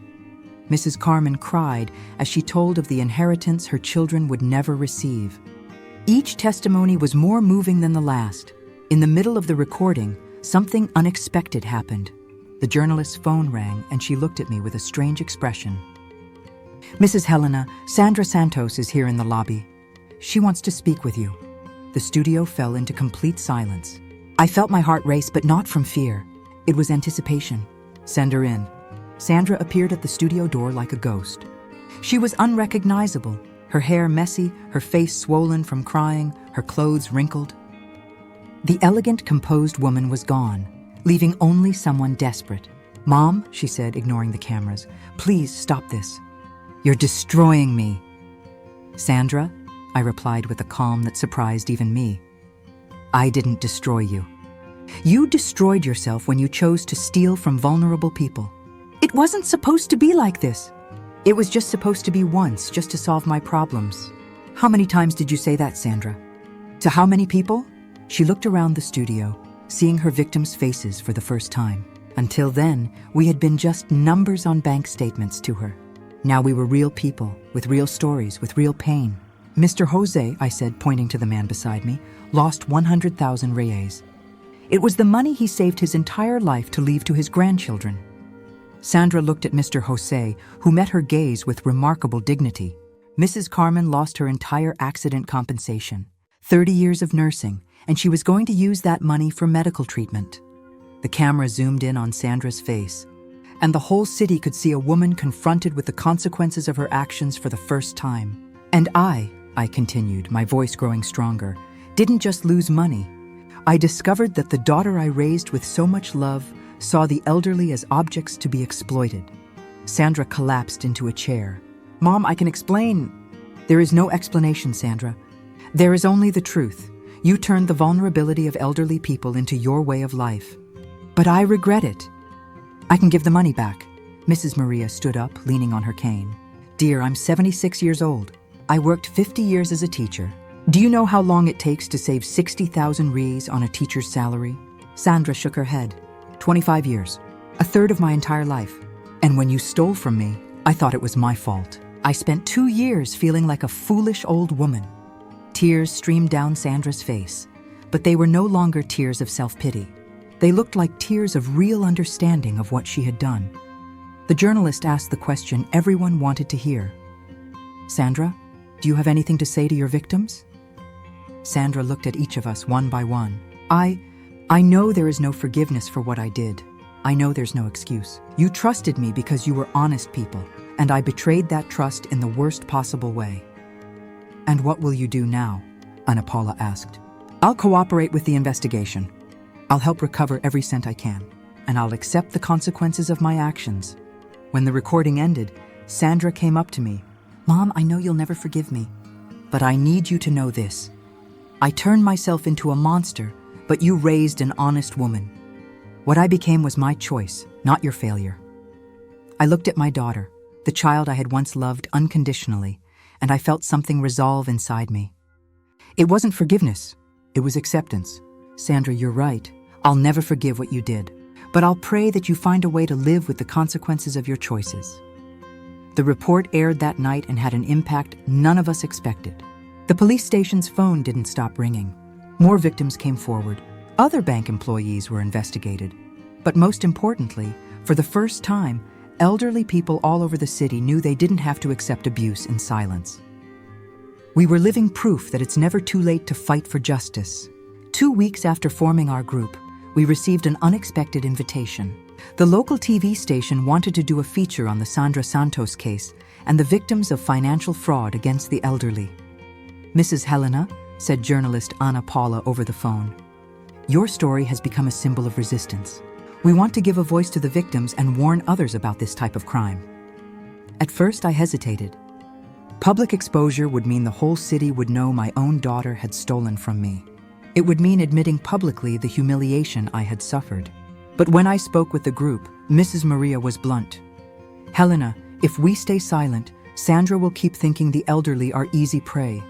Mrs. Carmen cried as she told of the inheritance her children would never receive. Each testimony was more moving than the last. In the middle of the recording, something unexpected happened. The journalist's phone rang and she looked at me with a strange expression. "Mrs. Helena, Sandra Santos is here in the lobby. She wants to speak with you." The studio fell into complete silence. I felt my heart race, but not from fear. It was anticipation. "Send her in." Sandra appeared at the studio door like a ghost. She was unrecognizable, her hair messy, her face swollen from crying, her clothes wrinkled. The elegant, composed woman was gone, leaving only someone desperate. "Mom," she said, ignoring the cameras, "please stop this. You're destroying me." "Sandra," I replied with a calm that surprised even me, "I didn't destroy you. You destroyed yourself when you chose to steal from vulnerable people. It wasn't supposed to be like this. It was just supposed to be once, just to solve my problems." "How many times did you say that, Sandra? To how many people?" She looked around the studio, seeing her victims' faces for the first time. Until then, we had been just numbers on bank statements to her. Now we were real people, with real stories, with real pain. "Mr. Jose," I said, pointing to the man beside me, "lost 100,000 reais. It was the money he saved his entire life to leave to his grandchildren." Sandra looked at Mr. Jose, who met her gaze with remarkable dignity. "Mrs. Carmen lost her entire accident compensation, 30 years of nursing, and she was going to use that money for medical treatment." The camera zoomed in on Sandra's face, and the whole city could see a woman confronted with the consequences of her actions for the first time. "And I continued, my voice growing stronger, "didn't just lose money. I discovered that the daughter I raised with so much love saw the elderly as objects to be exploited." Sandra collapsed into a chair. "Mom, I can explain." "There is no explanation, Sandra. There is only the truth. You turned the vulnerability of elderly people into your way of life. But I regret it." "I can give the money back." Mrs. Maria stood up, leaning on her cane. "Dear, I'm 76 years old. I worked 50 years as a teacher. Do you know how long it takes to save 60,000 reais on a teacher's salary?" Sandra shook her head. 25 years. A third of my entire life. And when you stole from me, I thought it was my fault. I spent 2 years feeling like a foolish old woman." Tears streamed down Sandra's face, but they were no longer tears of self-pity. They looked like tears of real understanding of what she had done. The journalist asked the question everyone wanted to hear. "Sandra, do you have anything to say to your victims?" Sandra looked at each of us one by one. I know there is no forgiveness for what I did. I know there's no excuse. You trusted me because you were honest people, and I betrayed that trust in the worst possible way." "And what will you do now?" Ana Paula asked. "I'll cooperate with the investigation. I'll help recover every cent I can, and I'll accept the consequences of my actions." When the recording ended, Sandra came up to me. "Mom, I know you'll never forgive me, but I need you to know this. I turned myself into a monster, but you raised an honest woman. What I became was my choice, not your failure." I looked at my daughter, the child I had once loved unconditionally, and I felt something resolve inside me. It wasn't forgiveness, it was acceptance. "Sandra, you're right. I'll never forgive what you did, but I'll pray that you find a way to live with the consequences of your choices." The report aired that night and had an impact none of us expected. The police station's phone didn't stop ringing. More victims came forward. Other bank employees were investigated. But most importantly, for the first time, elderly people all over the city knew they didn't have to accept abuse in silence. We were living proof that it's never too late to fight for justice. 2 weeks after forming our group, we received an unexpected invitation. The local TV station wanted to do a feature on the Sandra Santos case and the victims of financial fraud against the elderly. "Mrs. Helena," said journalist Ana Paula over the phone, "your story has become a symbol of resistance. We want to give a voice to the victims and warn others about this type of crime." At first, I hesitated. Public exposure would mean the whole city would know my own daughter had stolen from me. It would mean admitting publicly the humiliation I had suffered. But when I spoke with the group, Mrs. Maria was blunt. "Helena, if we stay silent, Sandra will keep thinking the elderly are easy prey.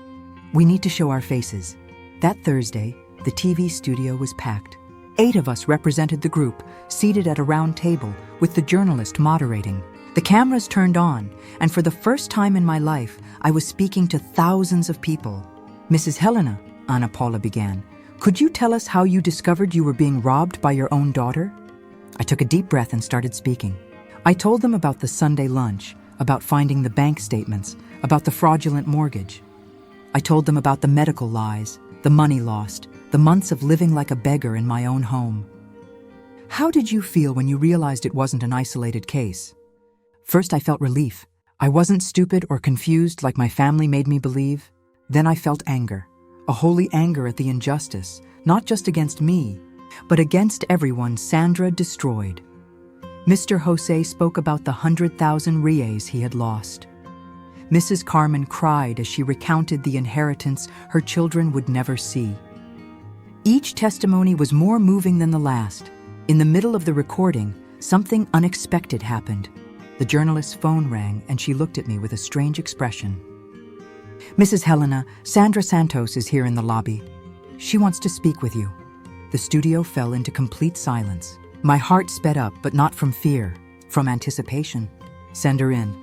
We need to show our faces." That Thursday, the TV studio was packed. 8 of us represented the group, seated at a round table, with the journalist moderating. The cameras turned on, and for the first time in my life, I was speaking to thousands of people. "Mrs. Helena," Ana Paula began, "could you tell us how you discovered you were being robbed by your own daughter?" I took a deep breath and started speaking. I told them about the Sunday lunch, about finding the bank statements, about the fraudulent mortgage. I told them about the medical lies, the money lost, the months of living like a beggar in my own home. "How did you feel when you realized it wasn't an isolated case?" First, I felt relief. I wasn't stupid or confused like my family made me believe. Then I felt anger, a holy anger at the injustice, not just against me, but against everyone Sandra destroyed. Mr. Jose spoke about the 100,000 reais he had lost. Mrs. Carmen cried as she recounted the inheritance her children would never see. Each testimony was more moving than the last. In the middle of the recording, something unexpected happened. The journalist's phone rang and she looked at me with a strange expression. "Mrs. Helena, Sandra Santos is here in the lobby. She wants to speak with you." The studio fell into complete silence. My heart sped up, but not from fear, from anticipation. "Send her in."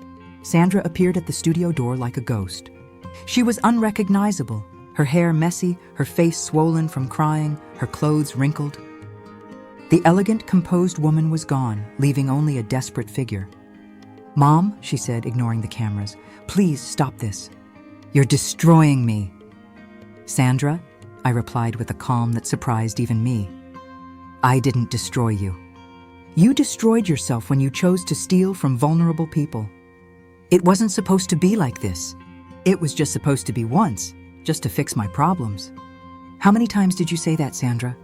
Sandra appeared at the studio door like a ghost. She was unrecognizable, her hair messy, her face swollen from crying, her clothes wrinkled. The elegant, composed woman was gone, leaving only a desperate figure. "Mom," she said, ignoring the cameras, "please stop this. You're destroying me." "Sandra," I replied with a calm that surprised even me, "I didn't destroy you. You destroyed yourself when you chose to steal from vulnerable people. It wasn't supposed to be like this. It was just supposed to be once, just to fix my problems." "How many times did you say that, Sandra?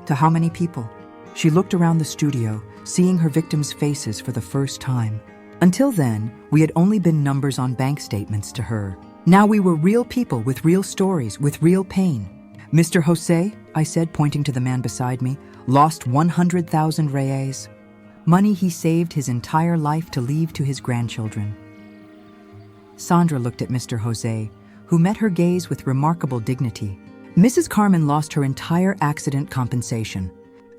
To how many people?" She looked around the studio, seeing her victims' faces for the first time. Until then, we had only been numbers on bank statements to her. Now we were real people with real stories, with real pain. "Mr. Jose," I said, pointing to the man beside me, "lost 100,000 reais. Money he saved his entire life to leave to his grandchildren." Sandra looked at Mr. Jose, who met her gaze with remarkable dignity. Mrs. Carmen lost her entire accident compensation,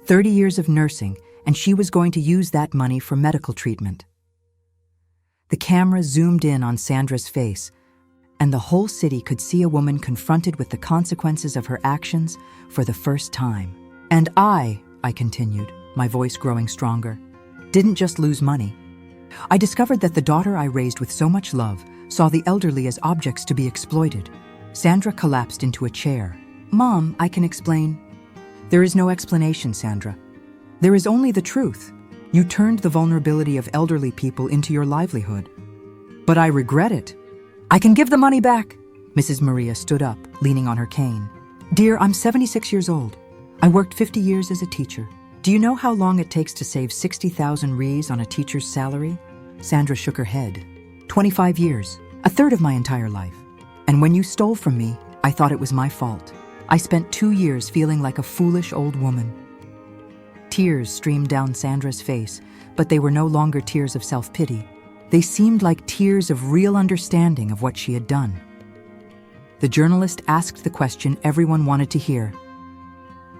30 years of nursing, and she was going to use that money for medical treatment. The camera zoomed in on Sandra's face, and the whole city could see a woman confronted with the consequences of her actions for the first time. "And I continued, my voice growing stronger, "didn't just lose money. I discovered that the daughter I raised with so much love saw the elderly as objects to be exploited." Sandra collapsed into a chair. "Mom, I can explain." "There is no explanation, Sandra. There is only the truth. You turned the vulnerability of elderly people into your livelihood." "But I regret it." "I can give the money back." Mrs. Maria stood up, leaning on her cane. "Dear, I'm 76 years old. I worked 50 years as a teacher. Do you know how long it takes to save 60,000 reais on a teacher's salary?" Sandra shook her head. 25 years, a third of my entire life. And when you stole from me, I thought it was my fault. I spent 2 years feeling like a foolish old woman." Tears streamed down Sandra's face, but they were no longer tears of self-pity. They seemed like tears of real understanding of what she had done. The journalist asked the question everyone wanted to hear.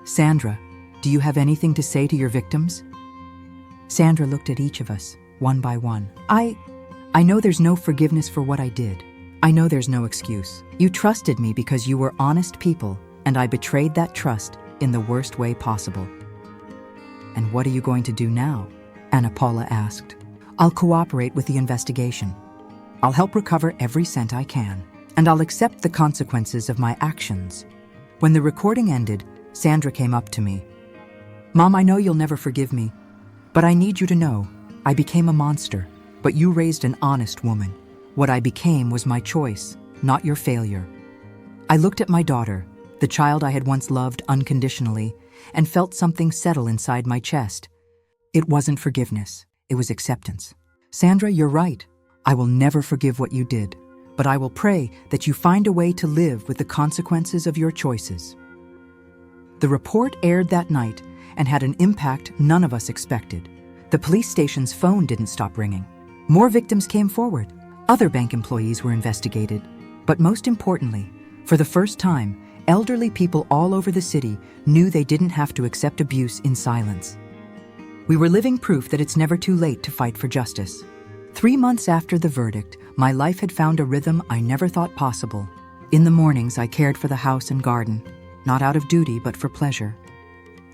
"Sandra, do you have anything to say to your victims?" Sandra looked at each of us, one by one. I know there's no forgiveness for what I did. I know there's no excuse. You trusted me because you were honest people, and I betrayed that trust in the worst way possible." "And what are you going to do now?" Ana Paula asked. "I'll cooperate with the investigation. I'll help recover every cent I can, and I'll accept the consequences of my actions." When the recording ended, Sandra came up to me. "Mom, I know you'll never forgive me, but I need you to know I became a monster, but you raised an honest woman. What I became was my choice, not your failure." I looked at my daughter, the child I had once loved unconditionally, and felt something settle inside my chest. It wasn't forgiveness, it was acceptance. "Sandra, you're right. I will never forgive what you did, but I will pray that you find a way to live with the consequences of your choices." The report aired that night and had an impact none of us expected. The police station's phone didn't stop ringing. More victims came forward. Other bank employees were investigated. But most importantly, for the first time, elderly people all over the city knew they didn't have to accept abuse in silence. We were living proof that it's never too late to fight for justice. 3 months after the verdict, my life had found a rhythm I never thought possible. In the mornings, I cared for the house and garden, not out of duty, but for pleasure.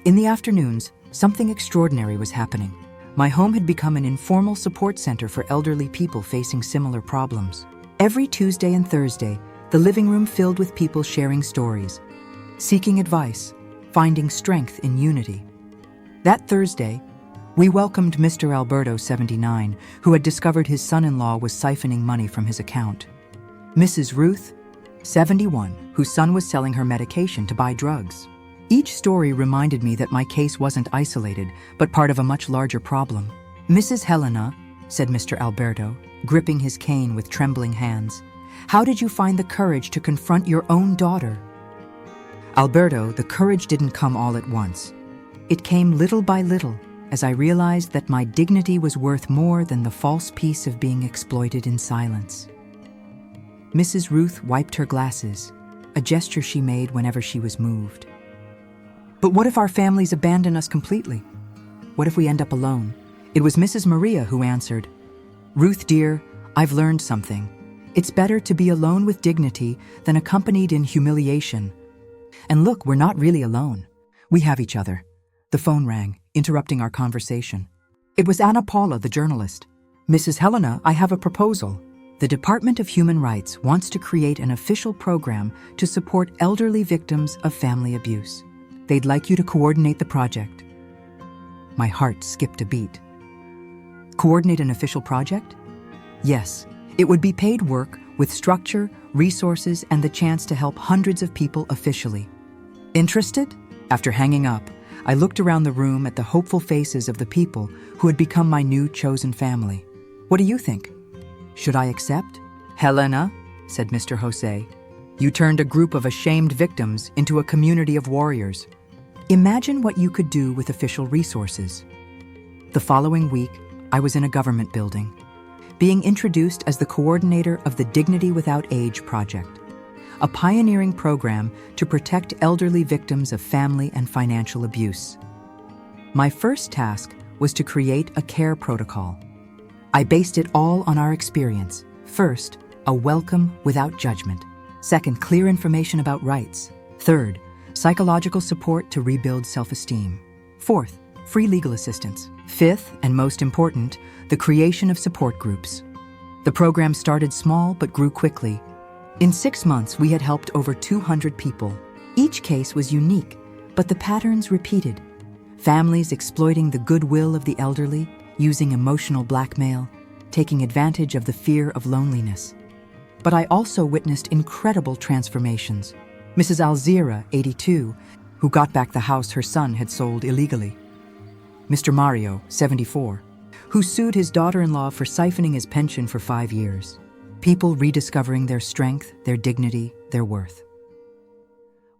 In the afternoons, something extraordinary was happening. My home had become an informal support center for elderly people facing similar problems. Every Tuesday and Thursday, the living room filled with people sharing stories, seeking advice, finding strength in unity. That Thursday, we welcomed Mr. Alberto, 79, who had discovered his son-in-law was siphoning money from his account. Mrs. Ruth, 71, whose son was selling her medication to buy drugs. Each story reminded me that my case wasn't isolated, but part of a much larger problem. "Mrs. Helena," said Mr. Alberto, gripping his cane with trembling hands, "how did you find the courage to confront your own daughter?" Alberto, the courage didn't come all at once. It came little by little, as I realized that my dignity was worth more than the false peace of being exploited in silence. Mrs. Ruth wiped her glasses, a gesture she made whenever she was moved. "But what if our families abandon us completely? What if we end up alone?" It was Mrs. Maria who answered, "Ruth, dear, I've learned something. It's better to be alone with dignity than accompanied in humiliation. And look, we're not really alone. We have each other." The phone rang, interrupting our conversation. It was Anna Paula, the journalist. "Mrs. Helena, I have a proposal. The Department of Human Rights wants to create an official program to support elderly victims of family abuse. They'd like you to coordinate the project." My heart skipped a beat. Coordinate an official project? Yes, it would be paid work with structure, resources, and the chance to help hundreds of people officially. Interested? After hanging up, I looked around the room at the hopeful faces of the people who had become my new chosen family. "What do you think? Should I accept?" "Helena," said Mr. Jose, "you turned a group of ashamed victims into a community of warriors. Imagine what you could do with official resources." The following week, I was in a government building, being introduced as the coordinator of the Dignity Without Age project, a pioneering program to protect elderly victims of family and financial abuse. My first task was to create a care protocol. I based it all on our experience. First, a welcome without judgment. Second, clear information about rights. Third, psychological support to rebuild self-esteem. Fourth, free legal assistance. Fifth, and most important, the creation of support groups. The program started small but grew quickly. In 6 months, we had helped over 200 people. Each case was unique, but the patterns repeated. Families exploiting the goodwill of the elderly, using emotional blackmail, taking advantage of the fear of loneliness. But I also witnessed incredible transformations. Mrs. Alzira, 82, who got back the house her son had sold illegally. Mr. Mario, 74, who sued his daughter-in-law for siphoning his pension for 5 years. People rediscovering their strength, their dignity, their worth.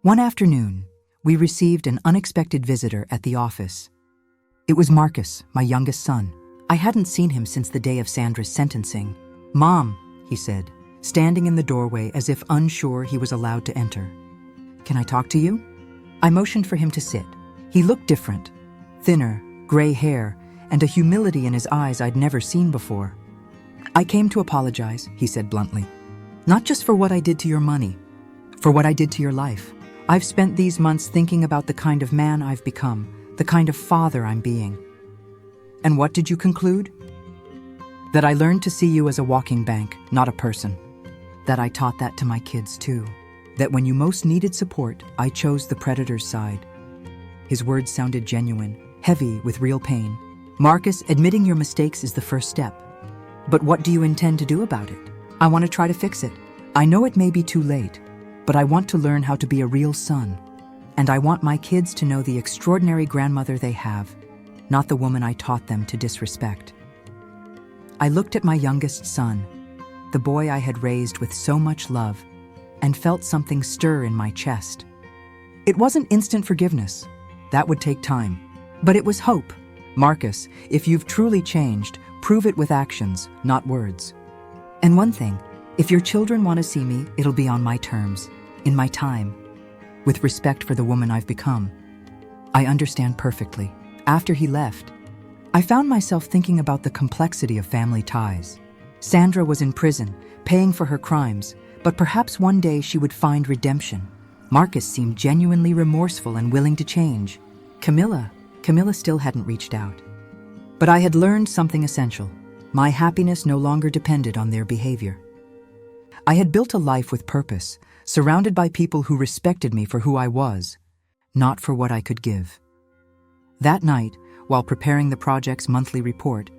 One afternoon, we received an unexpected visitor at the office. It was Marcus, my youngest son. I hadn't seen him since the day of Sandra's sentencing. "Mom," he said, standing in the doorway as if unsure he was allowed to enter. "Can I talk to you?" I motioned for him to sit. He looked different, thinner, gray hair, and a humility in his eyes I'd never seen before. "I came to apologize," he said bluntly. "Not just for what I did to your money, for what I did to your life. I've spent these months thinking about the kind of man I've become, the kind of father I'm being." "And what did you conclude?" "That I learned to see you as a walking bank, not a person. That I taught that to my kids too. That when you most needed support, I chose the predator's side." His words sounded genuine, heavy with real pain. "Marcus, admitting your mistakes is the first step. But what do you intend to do about it?" "I want to try to fix it. I know it may be too late, but I want to learn how to be a real son. And I want my kids to know the extraordinary grandmother they have, not the woman I taught them to disrespect." I looked at my youngest son, the boy I had raised with so much love, and felt something stir in my chest. It wasn't instant forgiveness. That would take time. But it was hope. "Marcus, if you've truly changed, prove it with actions, not words. And one thing, if your children want to see me, it'll be on my terms, in my time, with respect for the woman I've become." I understand perfectly. After he left, I found myself thinking about the complexity of family ties. Sandra was in prison, paying for her crimes, but perhaps one day she would find redemption. Marcus seemed genuinely remorseful and willing to change. Camilla still hadn't reached out. But I had learned something essential. My happiness no longer depended on their behavior. I had built a life with purpose, surrounded by people who respected me for who I was, not for what I could give. That night, while preparing the project's monthly report,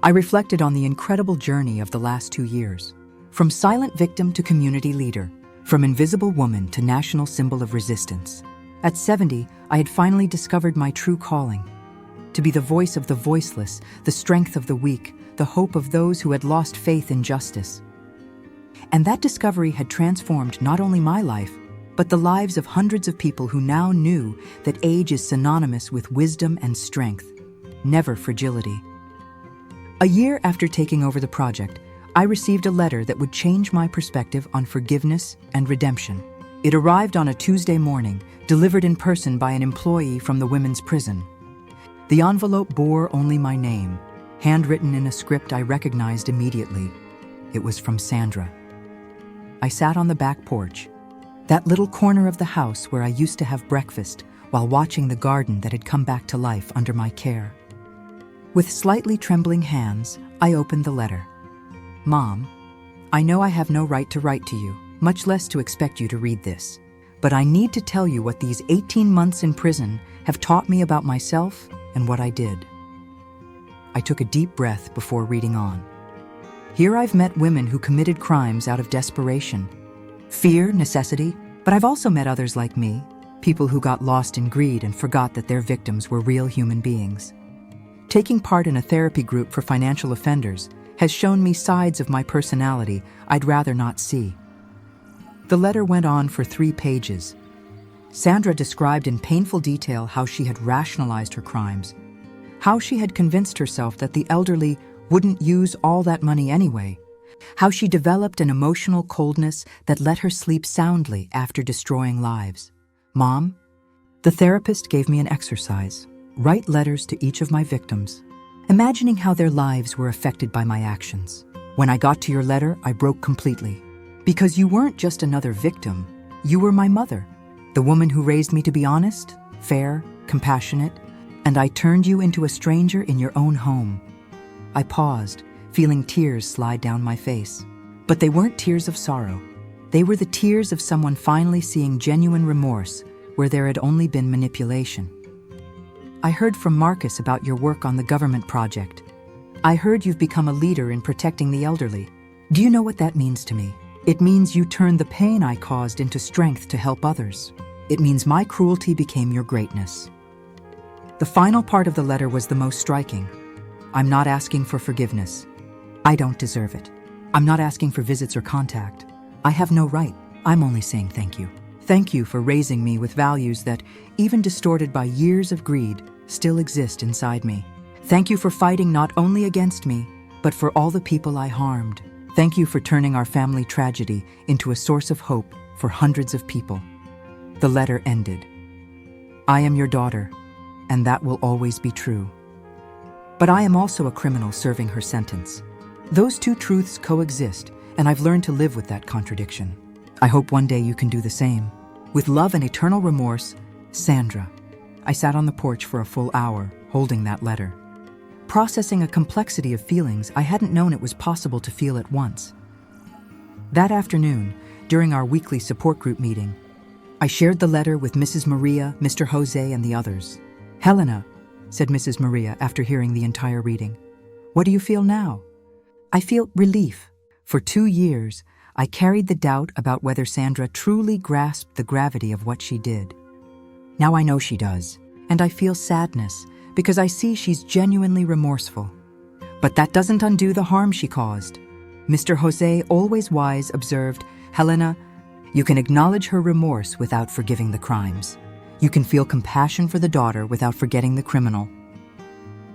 I reflected on the incredible journey of the last 2 years. From silent victim to community leader, from invisible woman to national symbol of resistance. At 70, I had finally discovered my true calling. to be the voice of the voiceless, the strength of the weak, the hope of those who had lost faith in justice. And that discovery had transformed not only my life, but the lives of hundreds of people who now knew that age is synonymous with wisdom and strength, never fragility. A year after taking over the project, I received a letter that would change my perspective on forgiveness and redemption. It arrived on a Tuesday morning, delivered in person by an employee from the women's prison. The envelope bore only my name, handwritten in a script I recognized immediately. It was from Sandra. I sat on the back porch, that little corner of the house where I used to have breakfast while watching the garden that had come back to life under my care. With slightly trembling hands, I opened the letter. Mom, I know I have no right to write to you, much less to expect you to read this, but I need to tell you what these 18 months in prison have taught me about myself and what I did. I took a deep breath before reading on. Here I've met women who committed crimes out of desperation, fear, necessity, but I've also met others like me, people who got lost in greed and forgot that their victims were real human beings. Taking part in a therapy group for financial offenders has shown me sides of my personality I'd rather not see. The letter went on for 3 pages. Sandra described in painful detail how she had rationalized her crimes, how she had convinced herself that the elderly wouldn't use all that money anyway, how she developed an emotional coldness that let her sleep soundly after destroying lives. Mom, the therapist gave me an exercise. Write letters to each of my victims, imagining how their lives were affected by my actions. When I got to your letter, I broke completely. Because you weren't just another victim, you were my mother, the woman who raised me to be honest, fair, compassionate, and I turned you into a stranger in your own home. I paused, feeling tears slide down my face. But they weren't tears of sorrow. They were the tears of someone finally seeing genuine remorse where there had only been manipulation. I heard from Marcus about your work on the government project. I heard you've become a leader in protecting the elderly. Do you know what that means to me? It means you turned the pain I caused into strength to help others. It means my cruelty became your greatness. The final part of the letter was the most striking. I'm not asking for forgiveness. I don't deserve it. I'm not asking for visits or contact. I have no right. I'm only saying thank you. Thank you for raising me with values that, even distorted by years of greed, still exist inside me. Thank you for fighting not only against me, but for all the people I harmed. Thank you for turning our family tragedy into a source of hope for hundreds of people. The letter ended. I am your daughter, and that will always be true. But I am also a criminal serving her sentence. Those two truths coexist, and I've learned to live with that contradiction. I hope one day you can do the same. With love and eternal remorse, Sandra. I sat on the porch for a full hour, holding that letter, processing a complexity of feelings I hadn't known it was possible to feel at once. That afternoon, during our weekly support group meeting, I shared the letter with Mrs. Maria, Mr. Jose, and the others. Helena, said Mrs. Maria after hearing the entire reading, what do you feel now? I feel relief. For 2 years, I carried the doubt about whether Sandra truly grasped the gravity of what she did. Now I know she does, and I feel sadness because I see she's genuinely remorseful. But that doesn't undo the harm she caused. Mr. Jose, always wise, observed, Helena, you can acknowledge her remorse without forgiving the crimes. You can feel compassion for the daughter without forgetting the criminal.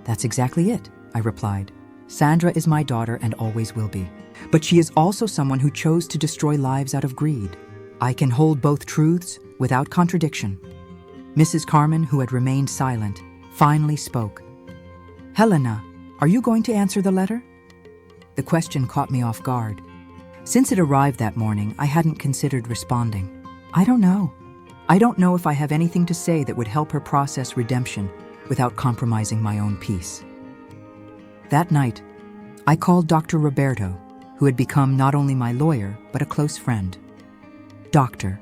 That's exactly it, I replied. Sandra is my daughter and always will be. But she is also someone who chose to destroy lives out of greed. I can hold both truths without contradiction. Mrs. Carmen, who had remained silent, finally spoke. Helena, are you going to answer the letter? The question caught me off guard. Since it arrived that morning, I hadn't considered responding. I don't know. I don't know if I have anything to say that would help her process redemption without compromising my own peace. That night, I called Dr. Roberto, who had become not only my lawyer, but a close friend. Doctor,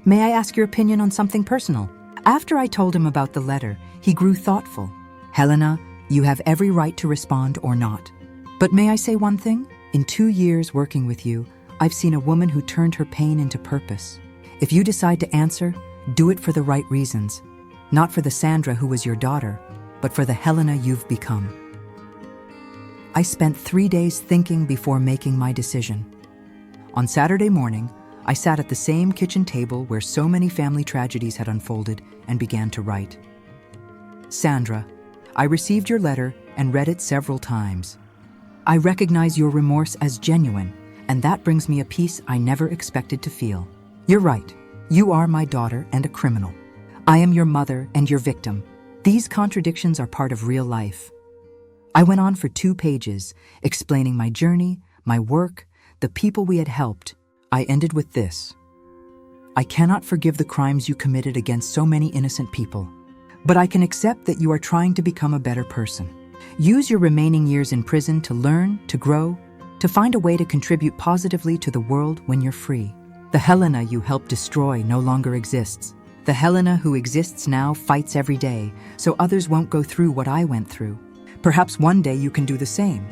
may I ask your opinion on something personal? After I told him about the letter, he grew thoughtful. Helena, you have every right to respond or not. But may I say one thing? In 2 years working with you, I've seen a woman who turned her pain into purpose. If you decide to answer, do it for the right reasons. Not for the Sandra who was your daughter, but for the Helena you've become. I spent 3 days thinking before making my decision. On Saturday morning, I sat at the same kitchen table where so many family tragedies had unfolded and began to write. Sandra, I received your letter and read it several times. I recognize your remorse as genuine, and that brings me a peace I never expected to feel. You're right. You are my daughter and a criminal. I am your mother and your victim. These contradictions are part of real life. I went on for 2 pages, explaining my journey, my work, the people we had helped. I ended with this. I cannot forgive the crimes you committed against so many innocent people, but I can accept that you are trying to become a better person. Use your remaining years in prison to learn, to grow, to find a way to contribute positively to the world when you're free. The Helena you helped destroy no longer exists. The Helena who exists now fights every day, so others won't go through what I went through. Perhaps one day you can do the same,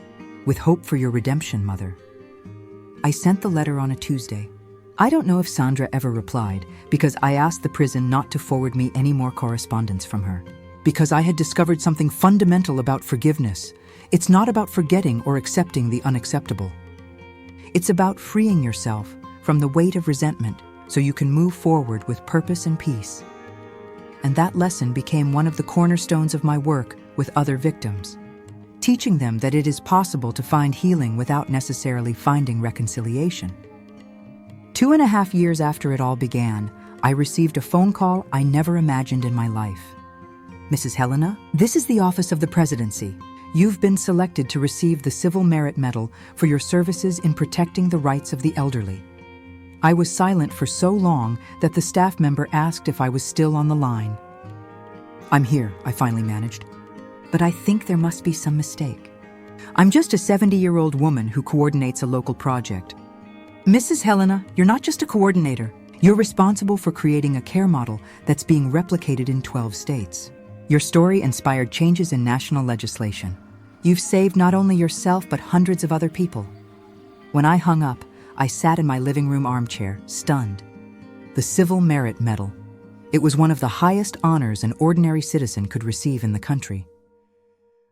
with hope for your redemption, Mother. I sent the letter on a Tuesday. I don't know if Sandra ever replied, because I asked the prison not to forward me any more correspondence from her. Because I had discovered something fundamental about forgiveness. It's not about forgetting or accepting the unacceptable. It's about freeing yourself from the weight of resentment so you can move forward with purpose and peace. And that lesson became one of the cornerstones of my work with other victims, teaching them that it is possible to find healing without necessarily finding reconciliation. 2.5 years after it all began, I received a phone call I never imagined in my life. Mrs. Helena, this is the Office of the Presidency. You've been selected to receive the Civil Merit Medal for your services in protecting the rights of the elderly. I was silent for so long that the staff member asked if I was still on the line. I'm here, I finally managed. But I think there must be some mistake. I'm just a 70-year-old woman who coordinates a local project. Mrs. Helena, you're not just a coordinator. You're responsible for creating a care model that's being replicated in 12 states. Your story inspired changes in national legislation. You've saved not only yourself, but hundreds of other people. When I hung up, I sat in my living room armchair, stunned. The Civil Merit Medal. It was one of the highest honors an ordinary citizen could receive in the country.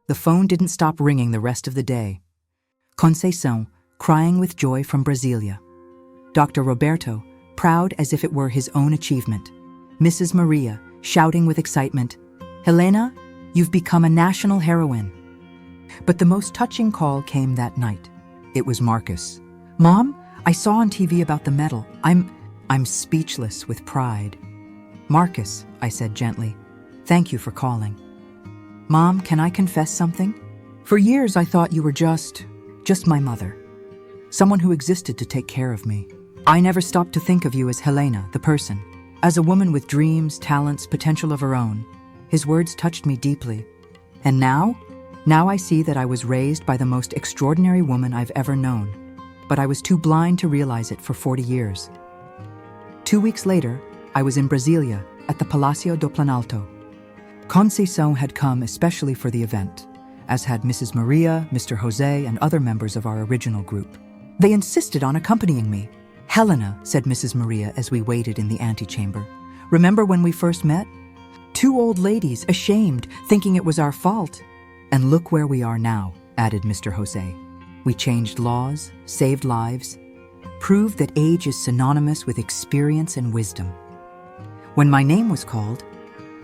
The phone didn't stop ringing the rest of the day. Conceição, crying with joy from Brasília. Dr. Roberto, proud as if it were his own achievement. Mrs. Maria, shouting with excitement, Helena, you've become a national heroine. But the most touching call came that night. It was Marcus. Mom, I saw on TV about the medal. I'm speechless with pride. Marcus, I said gently, thank you for calling. Mom, can I confess something? For years I thought you were just my mother. Someone who existed to take care of me. I never stopped to think of you as Helena, the person. As a woman with dreams, talents, potential of her own. His words touched me deeply. And now I see that I was raised by the most extraordinary woman I've ever known. But I was too blind to realize it for 40 years. 2 weeks later, I was in Brasília at the Palácio do Planalto. Conceição had come especially for the event, as had Mrs. Maria, Mr. Jose, and other members of our original group. They insisted on accompanying me. Helena, said Mrs. Maria as we waited in the antechamber. Remember when we first met? 2 old ladies, ashamed, thinking it was our fault. And look where we are now, added Mr. Jose. We changed laws, saved lives, proved that age is synonymous with experience and wisdom. When my name was called,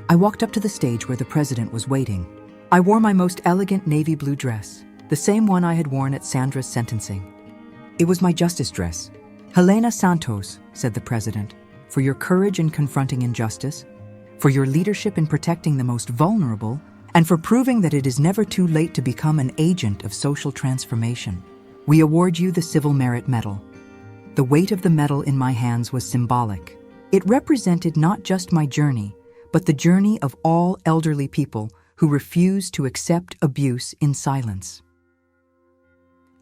I walked up to the stage where the president was waiting. I wore my most elegant navy blue dress, the same one I had worn at Sandra's sentencing. It was my justice dress. Helena Santos, said the president, for your courage in confronting injustice, for your leadership in protecting the most vulnerable, and for proving that it is never too late to become an agent of social transformation. We award you the Civil Merit Medal. The weight of the medal in my hands was symbolic. It represented not just my journey, but the journey of all elderly people who refuse to accept abuse in silence.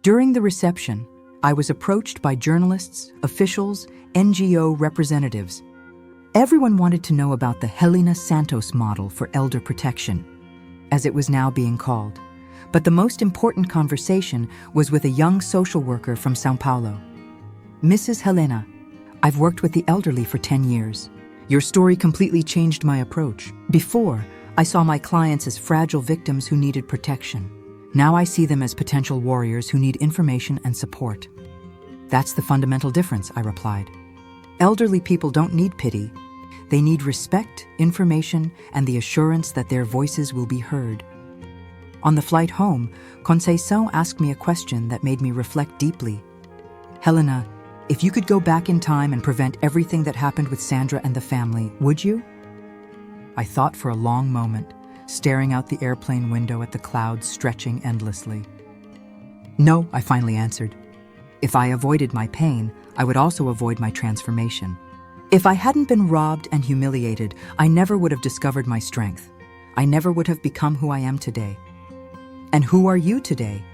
During the reception, I was approached by journalists, officials, NGO representatives. Everyone wanted to know about the Helena Santos model for elder protection, as it was now being called. But the most important conversation was with a young social worker from São Paulo. Mrs. Helena, I've worked with the elderly for 10 years. Your story completely changed my approach. Before, I saw my clients as fragile victims who needed protection. Now I see them as potential warriors who need information and support. That's the fundamental difference, I replied. Elderly people don't need pity. They need respect, information, and the assurance that their voices will be heard. On the flight home, Conceição asked me a question that made me reflect deeply. Helena, if you could go back in time and prevent everything that happened with Sandra and the family, would you? I thought for a long moment, staring out the airplane window at the clouds stretching endlessly. No, I finally answered. If I avoided my pain, I would also avoid my transformation. If I hadn't been robbed and humiliated, I never would have discovered my strength. I never would have become who I am today. And who are you today?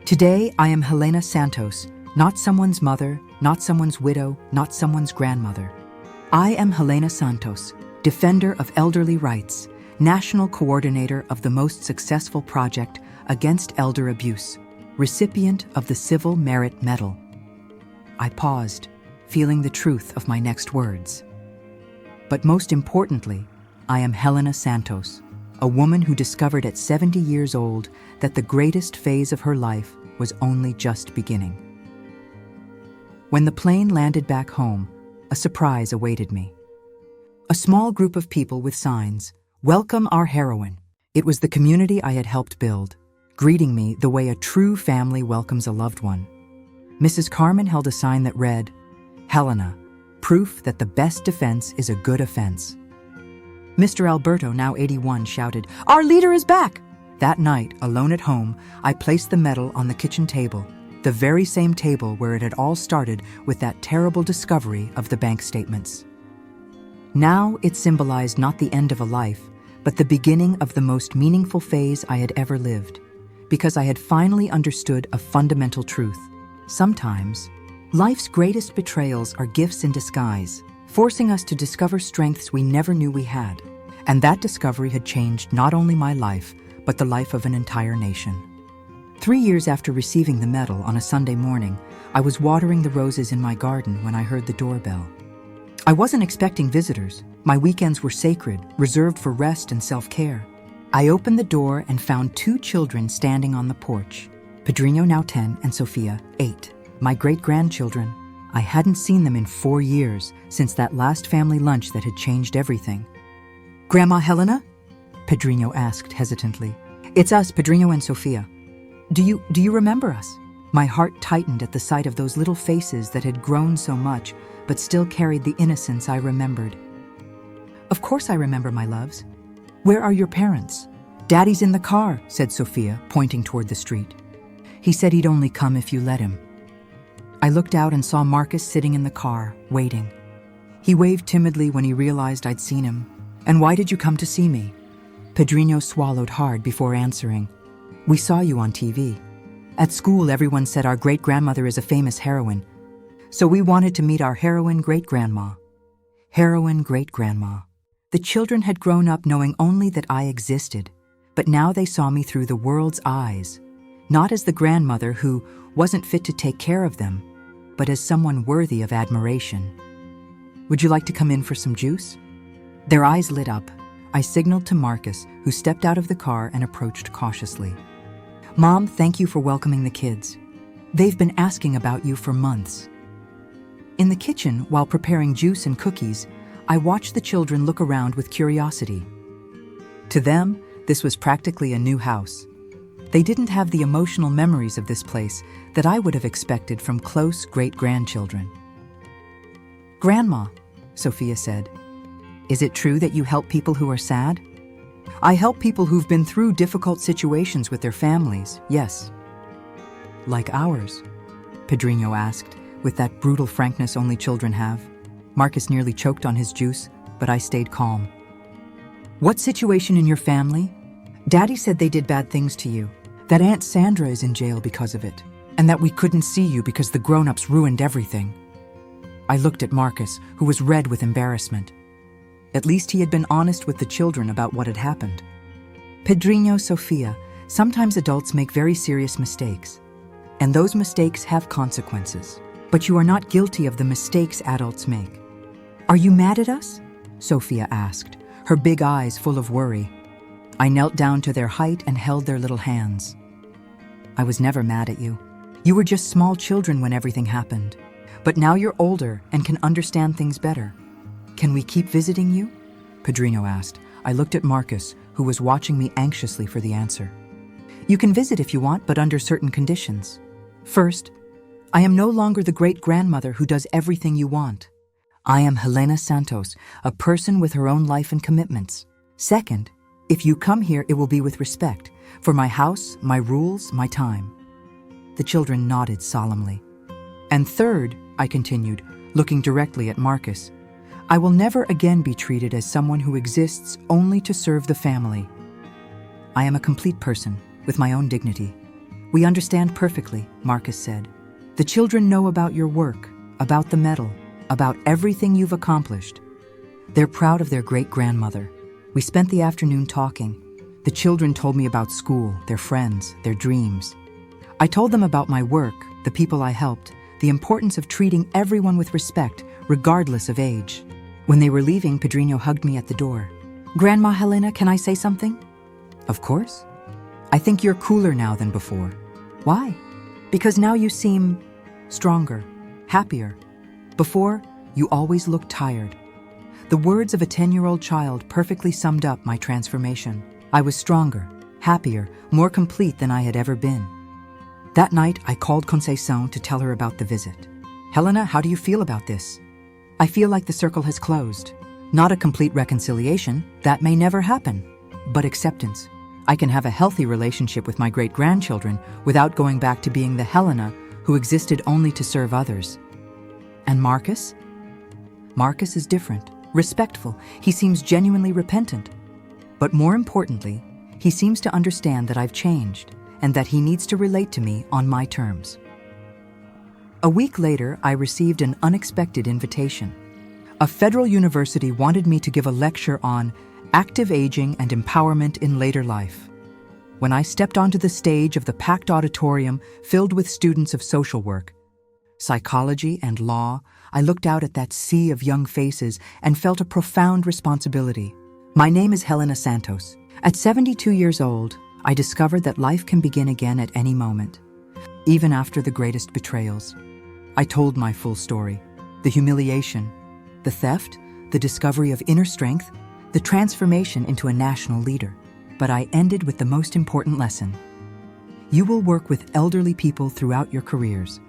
Today, I am Helena Santos, not someone's mother, not someone's widow, not someone's grandmother. I am Helena Santos, defender of elderly rights, national coordinator of the most successful project against elder abuse, recipient of the Civil Merit Medal. I paused, feeling the truth of my next words. But most importantly, I am Helena Santos, a woman who discovered at 70 years old that the greatest phase of her life was only just beginning. When the plane landed back home, a surprise awaited me. A small group of people with signs, "Welcome our heroine." It was the community I had helped build, greeting me the way a true family welcomes a loved one. Mrs. Carmen held a sign that read, "Helena, proof that the best defense is a good offense." Mr. Alberto, now 81, shouted, "Our leader is back!" That night, alone at home, I placed the medal on the kitchen table, the very same table where it had all started with that terrible discovery of the bank statements. Now it symbolized not the end of a life, but the beginning of the most meaningful phase I had ever lived, because I had finally understood a fundamental truth. Sometimes, life's greatest betrayals are gifts in disguise, forcing us to discover strengths we never knew we had. And that discovery had changed not only my life, but the life of an entire nation. 3 years after receiving the medal on a Sunday morning, I was watering the roses in my garden when I heard the doorbell. I wasn't expecting visitors. My weekends were sacred, reserved for rest and self-care. I opened the door and found 2 children standing on the porch. Pedrinho, now 10, and Sophia, 8. My great-grandchildren. I hadn't seen them in 4 years, since that last family lunch that had changed everything. "Grandma Helena?" Pedrinho asked hesitantly. "It's us, Pedrinho and Sophia. Do you remember us?" My heart tightened at the sight of those little faces that had grown so much, but still carried the innocence I remembered. "Of course I remember, my loves. Where are your parents?" "Daddy's in the car," said Sophia, pointing toward the street. "He said he'd only come if you let him." I looked out and saw Marcus sitting in the car, waiting. He waved timidly when he realized I'd seen him. "And why did you come to see me?" Pedrinho swallowed hard before answering. "We saw you on TV. At school, everyone said our great-grandmother is a famous heroine. So we wanted to meet our heroine great-grandma." Heroine great-grandma. The children had grown up knowing only that I existed, but now they saw me through the world's eyes, not as the grandmother who wasn't fit to take care of them, but as someone worthy of admiration. "Would you like to come in for some juice?" Their eyes lit up. I signaled to Marcus, who stepped out of the car and approached cautiously. "Mom, thank you for welcoming the kids. They've been asking about you for months." In the kitchen, while preparing juice and cookies, I watched the children look around with curiosity. To them, this was practically a new house. They didn't have the emotional memories of this place that I would have expected from close great-grandchildren. "Grandma," Sophia said, "is it true that you help people who are sad?" "I help people who've been through difficult situations with their families, yes." "Like ours?" Pedrinho asked, with that brutal frankness only children have. Marcus nearly choked on his juice, but I stayed calm. "What situation in your family?" "Daddy said they did bad things to you, that Aunt Sandra is in jail because of it, and that we couldn't see you because the grown-ups ruined everything." I looked at Marcus, who was red with embarrassment. At least he had been honest with the children about what had happened. "Pedrinho, Sophia, sometimes adults make very serious mistakes, and those mistakes have consequences. But you are not guilty of the mistakes adults make." "Are you mad at us?" Sophia asked, her big eyes full of worry. I knelt down to their height and held their little hands. I was never mad at you. You were just small children when everything happened. But now you're older and can understand things better. Can we keep visiting you? Pedrino asked. I looked at Marcus, who was watching me anxiously for the answer. You can visit if you want, but under certain conditions. First, I am no longer the great-grandmother who does everything you want. I am Helena Santos, a person with her own life and commitments. Second, if you come here, it will be with respect, for my house, my rules, my time. The children nodded solemnly. And third, I continued, looking directly at Marcus, I will never again be treated as someone who exists only to serve the family. I am a complete person, with my own dignity. We understand perfectly, Marcus said. The children know about your work, about the medal, about everything you've accomplished. They're proud of their great-grandmother. We spent the afternoon talking. The children told me about school, their friends, their dreams. I told them about my work, the people I helped, the importance of treating everyone with respect, regardless of age. When they were leaving, Pedrino hugged me at the door. Grandma Helena, can I say something? Of course. I think you're cooler now than before. Why? Because now you seem stronger, happier. Before, you always looked tired. The words of a 10-year-old child perfectly summed up my transformation. I was stronger, happier, more complete than I had ever been. That night, I called Conceição to tell her about the visit. Helena, how do you feel about this? I feel like the circle has closed. Not a complete reconciliation, that may never happen, but acceptance. I can have a healthy relationship with my great-grandchildren without going back to being the Helena who existed only to serve others. And Marcus? Marcus is different, respectful. He seems genuinely repentant. But more importantly, he seems to understand that I've changed and that he needs to relate to me on my terms. A week later, I received an unexpected invitation. A federal university wanted me to give a lecture on active aging and empowerment in later life. When I stepped onto the stage of the packed auditorium filled with students of social work, psychology, and law, I looked out at that sea of young faces and felt a profound responsibility. My name is Helena Santos. At 72 years old, I discovered that life can begin again at any moment, even after the greatest betrayals. I told my full story, the humiliation, the theft, the discovery of inner strength, the transformation into a national leader. But I ended with the most important lesson. You will work with elderly people throughout your careers.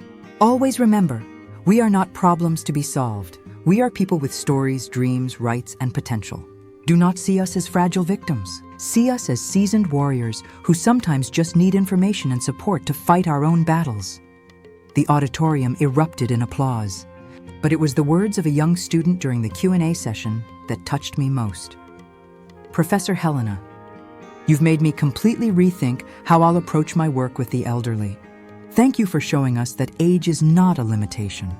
Always remember, we are not problems to be solved. We are people with stories, dreams, rights, and potential. Do not see us as fragile victims. See us as seasoned warriors who sometimes just need information and support to fight our own battles. The auditorium erupted in applause, but it was the words of a young student during the Q&A session that touched me most. Professor Helena, you've made me completely rethink how I'll approach my work with the elderly. Thank you for showing us that age is not a limitation.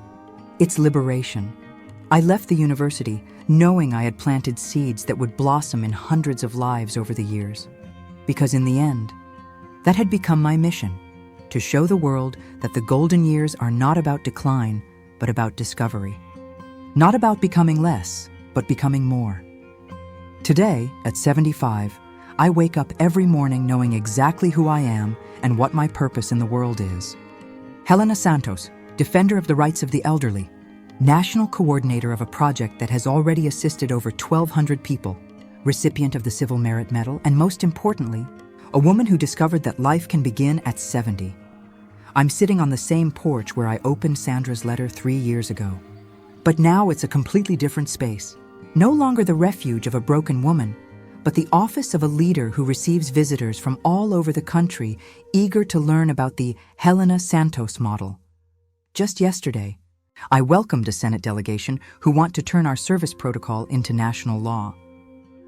It's liberation. I left the university knowing I had planted seeds that would blossom in hundreds of lives over the years. Because in the end, that had become my mission, to show the world that the golden years are not about decline, but about discovery. Not about becoming less, but becoming more. Today, at 75, I wake up every morning knowing exactly who I am and what my purpose in the world is. Helena Santos, defender of the rights of the elderly, national coordinator of a project that has already assisted over 1,200 people, recipient of the Civil Merit Medal, and most importantly, a woman who discovered that life can begin at 70. I'm sitting on the same porch where I opened Sandra's letter 3 years ago. But now it's a completely different space. No longer the refuge of a broken woman, but the office of a leader who receives visitors from all over the country eager to learn about the Helena Santos model. Just yesterday, I welcomed a Senate delegation who want to turn our service protocol into national law.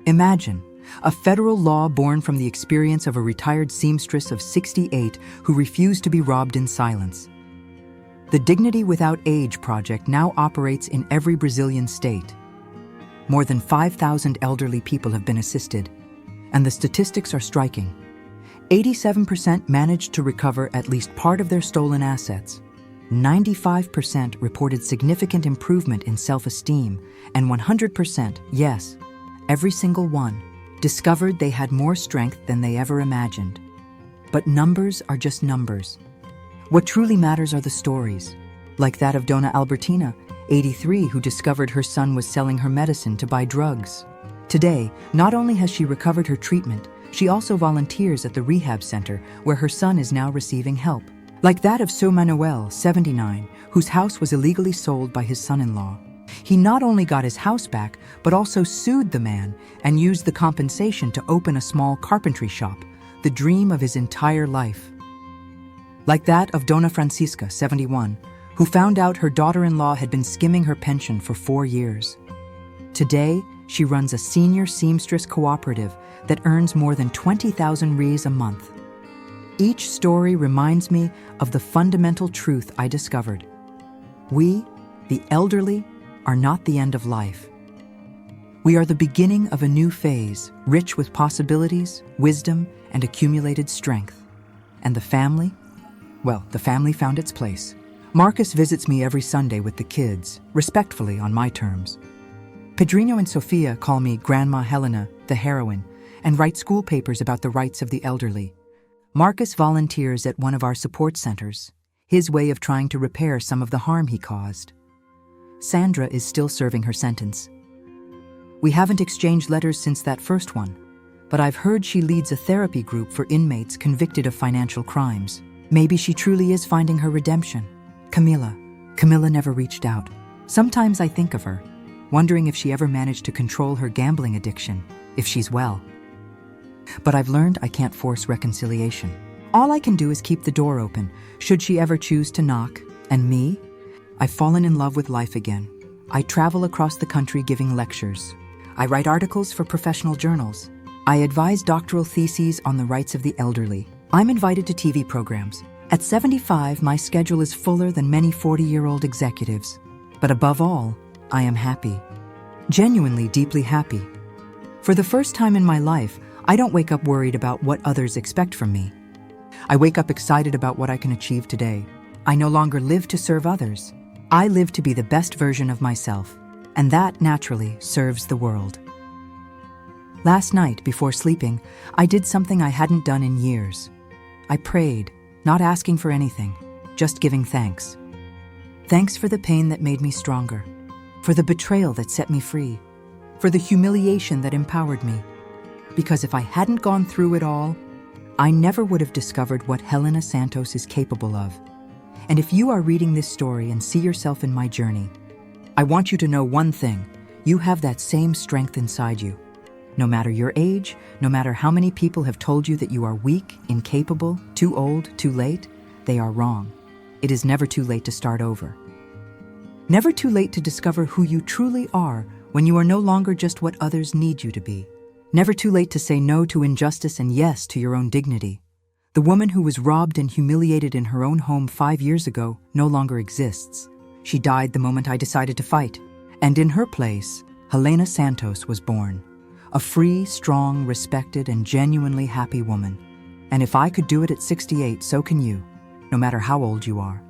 Imagine a federal law born from the experience of a retired seamstress of 68 who refused to be robbed in silence. The Dignity Without Age project now operates in every Brazilian state. More than 5,000 elderly people have been assisted, and the statistics are striking. 87% managed to recover at least part of their stolen assets. 95% reported significant improvement in self-esteem, and 100%, yes, every single one, discovered they had more strength than they ever imagined. But numbers are just numbers. What truly matters are the stories, like that of Donna Albertina, 83, who discovered her son was selling her medicine to buy drugs. Today, not only has she recovered her treatment, she also volunteers at the rehab center where her son is now receiving help. Like that of So Manuel, 79, whose house was illegally sold by his son-in-law. He not only got his house back, but also sued the man and used the compensation to open a small carpentry shop, the dream of his entire life. Like that of Donna Francisca, 71, who found out her daughter-in-law had been skimming her pension for 4 years. Today, she runs a senior seamstress cooperative that earns more than 20,000 reais a month. Each story reminds me of the fundamental truth I discovered. We, the elderly, are not the end of life. We are the beginning of a new phase, rich with possibilities, wisdom, and accumulated strength. And the family? Well, the family found its place. Marcus visits me every Sunday with the kids, respectfully on my terms. Pedrinho and Sofia call me Grandma Helena, the heroine, and write school papers about the rights of the elderly. Marcus volunteers at one of our support centers, his way of trying to repair some of the harm he caused. Sandra is still serving her sentence. We haven't exchanged letters since that first one, but I've heard she leads a therapy group for inmates convicted of financial crimes. Maybe she truly is finding her redemption. Camilla never reached out. Sometimes I think of her, wondering if she ever managed to control her gambling addiction, if she's well. But I've learned I can't force reconciliation. All I can do is keep the door open, should she ever choose to knock. And me? I've fallen in love with life again. I travel across the country giving lectures. I write articles for professional journals. I advise doctoral theses on the rights of the elderly. I'm invited to TV programs. At 75, my schedule is fuller than many 40-year-old executives. But above all, I am happy. Genuinely deeply happy. For the first time in my life, I don't wake up worried about what others expect from me. I wake up excited about what I can achieve today. I no longer live to serve others. I live to be the best version of myself, and that, naturally, serves the world. Last night, before sleeping, I did something I hadn't done in years. I prayed, not asking for anything, just giving thanks. Thanks for the pain that made me stronger, for the betrayal that set me free, for the humiliation that empowered me. Because if I hadn't gone through it all, I never would have discovered what Helena Santos is capable of. And if you are reading this story and see yourself in my journey, I want you to know one thing: you have that same strength inside you. No matter your age, no matter how many people have told you that you are weak, incapable, too old, too late, they are wrong. It is never too late to start over. Never too late to discover who you truly are when you are no longer just what others need you to be. Never too late to say no to injustice and yes to your own dignity. The woman who was robbed and humiliated in her own home 5 years ago no longer exists. She died the moment I decided to fight. And in her place, Helena Santos was born. A free, strong, respected, and genuinely happy woman. And if I could do it at 68, so can you, no matter how old you are.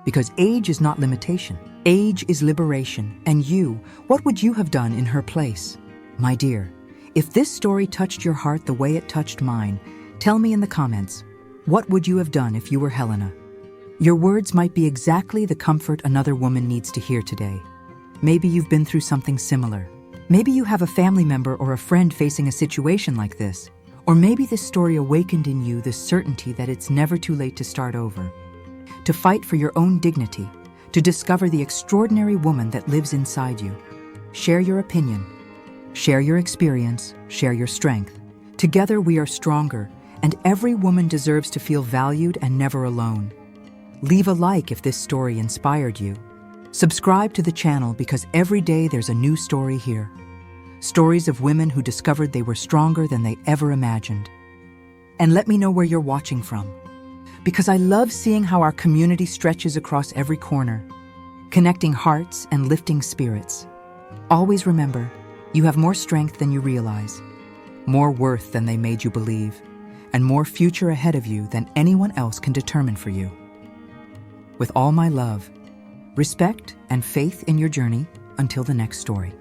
Because age is not limitation. Age is liberation. And you, what would you have done in her place? My dear, if this story touched your heart the way it touched mine, tell me in the comments, what would you have done if you were Helena? Your words might be exactly the comfort another woman needs to hear today. Maybe you've been through something similar. Maybe you have a family member or a friend facing a situation like this. Or maybe this story awakened in you the certainty that it's never too late to start over. To fight for your own dignity, to discover the extraordinary woman that lives inside you. Share your opinion. Share your experience, share your strength. Together we are stronger, and every woman deserves to feel valued and never alone. Leave a like if this story inspired you. Subscribe to the channel because every day there's a new story here. Stories of women who discovered they were stronger than they ever imagined. And let me know where you're watching from, because I love seeing how our community stretches across every corner, connecting hearts and lifting spirits. Always remember, you have more strength than you realize, more worth than they made you believe, and more future ahead of you than anyone else can determine for you. With all my love, respect, and faith in your journey, until the next story.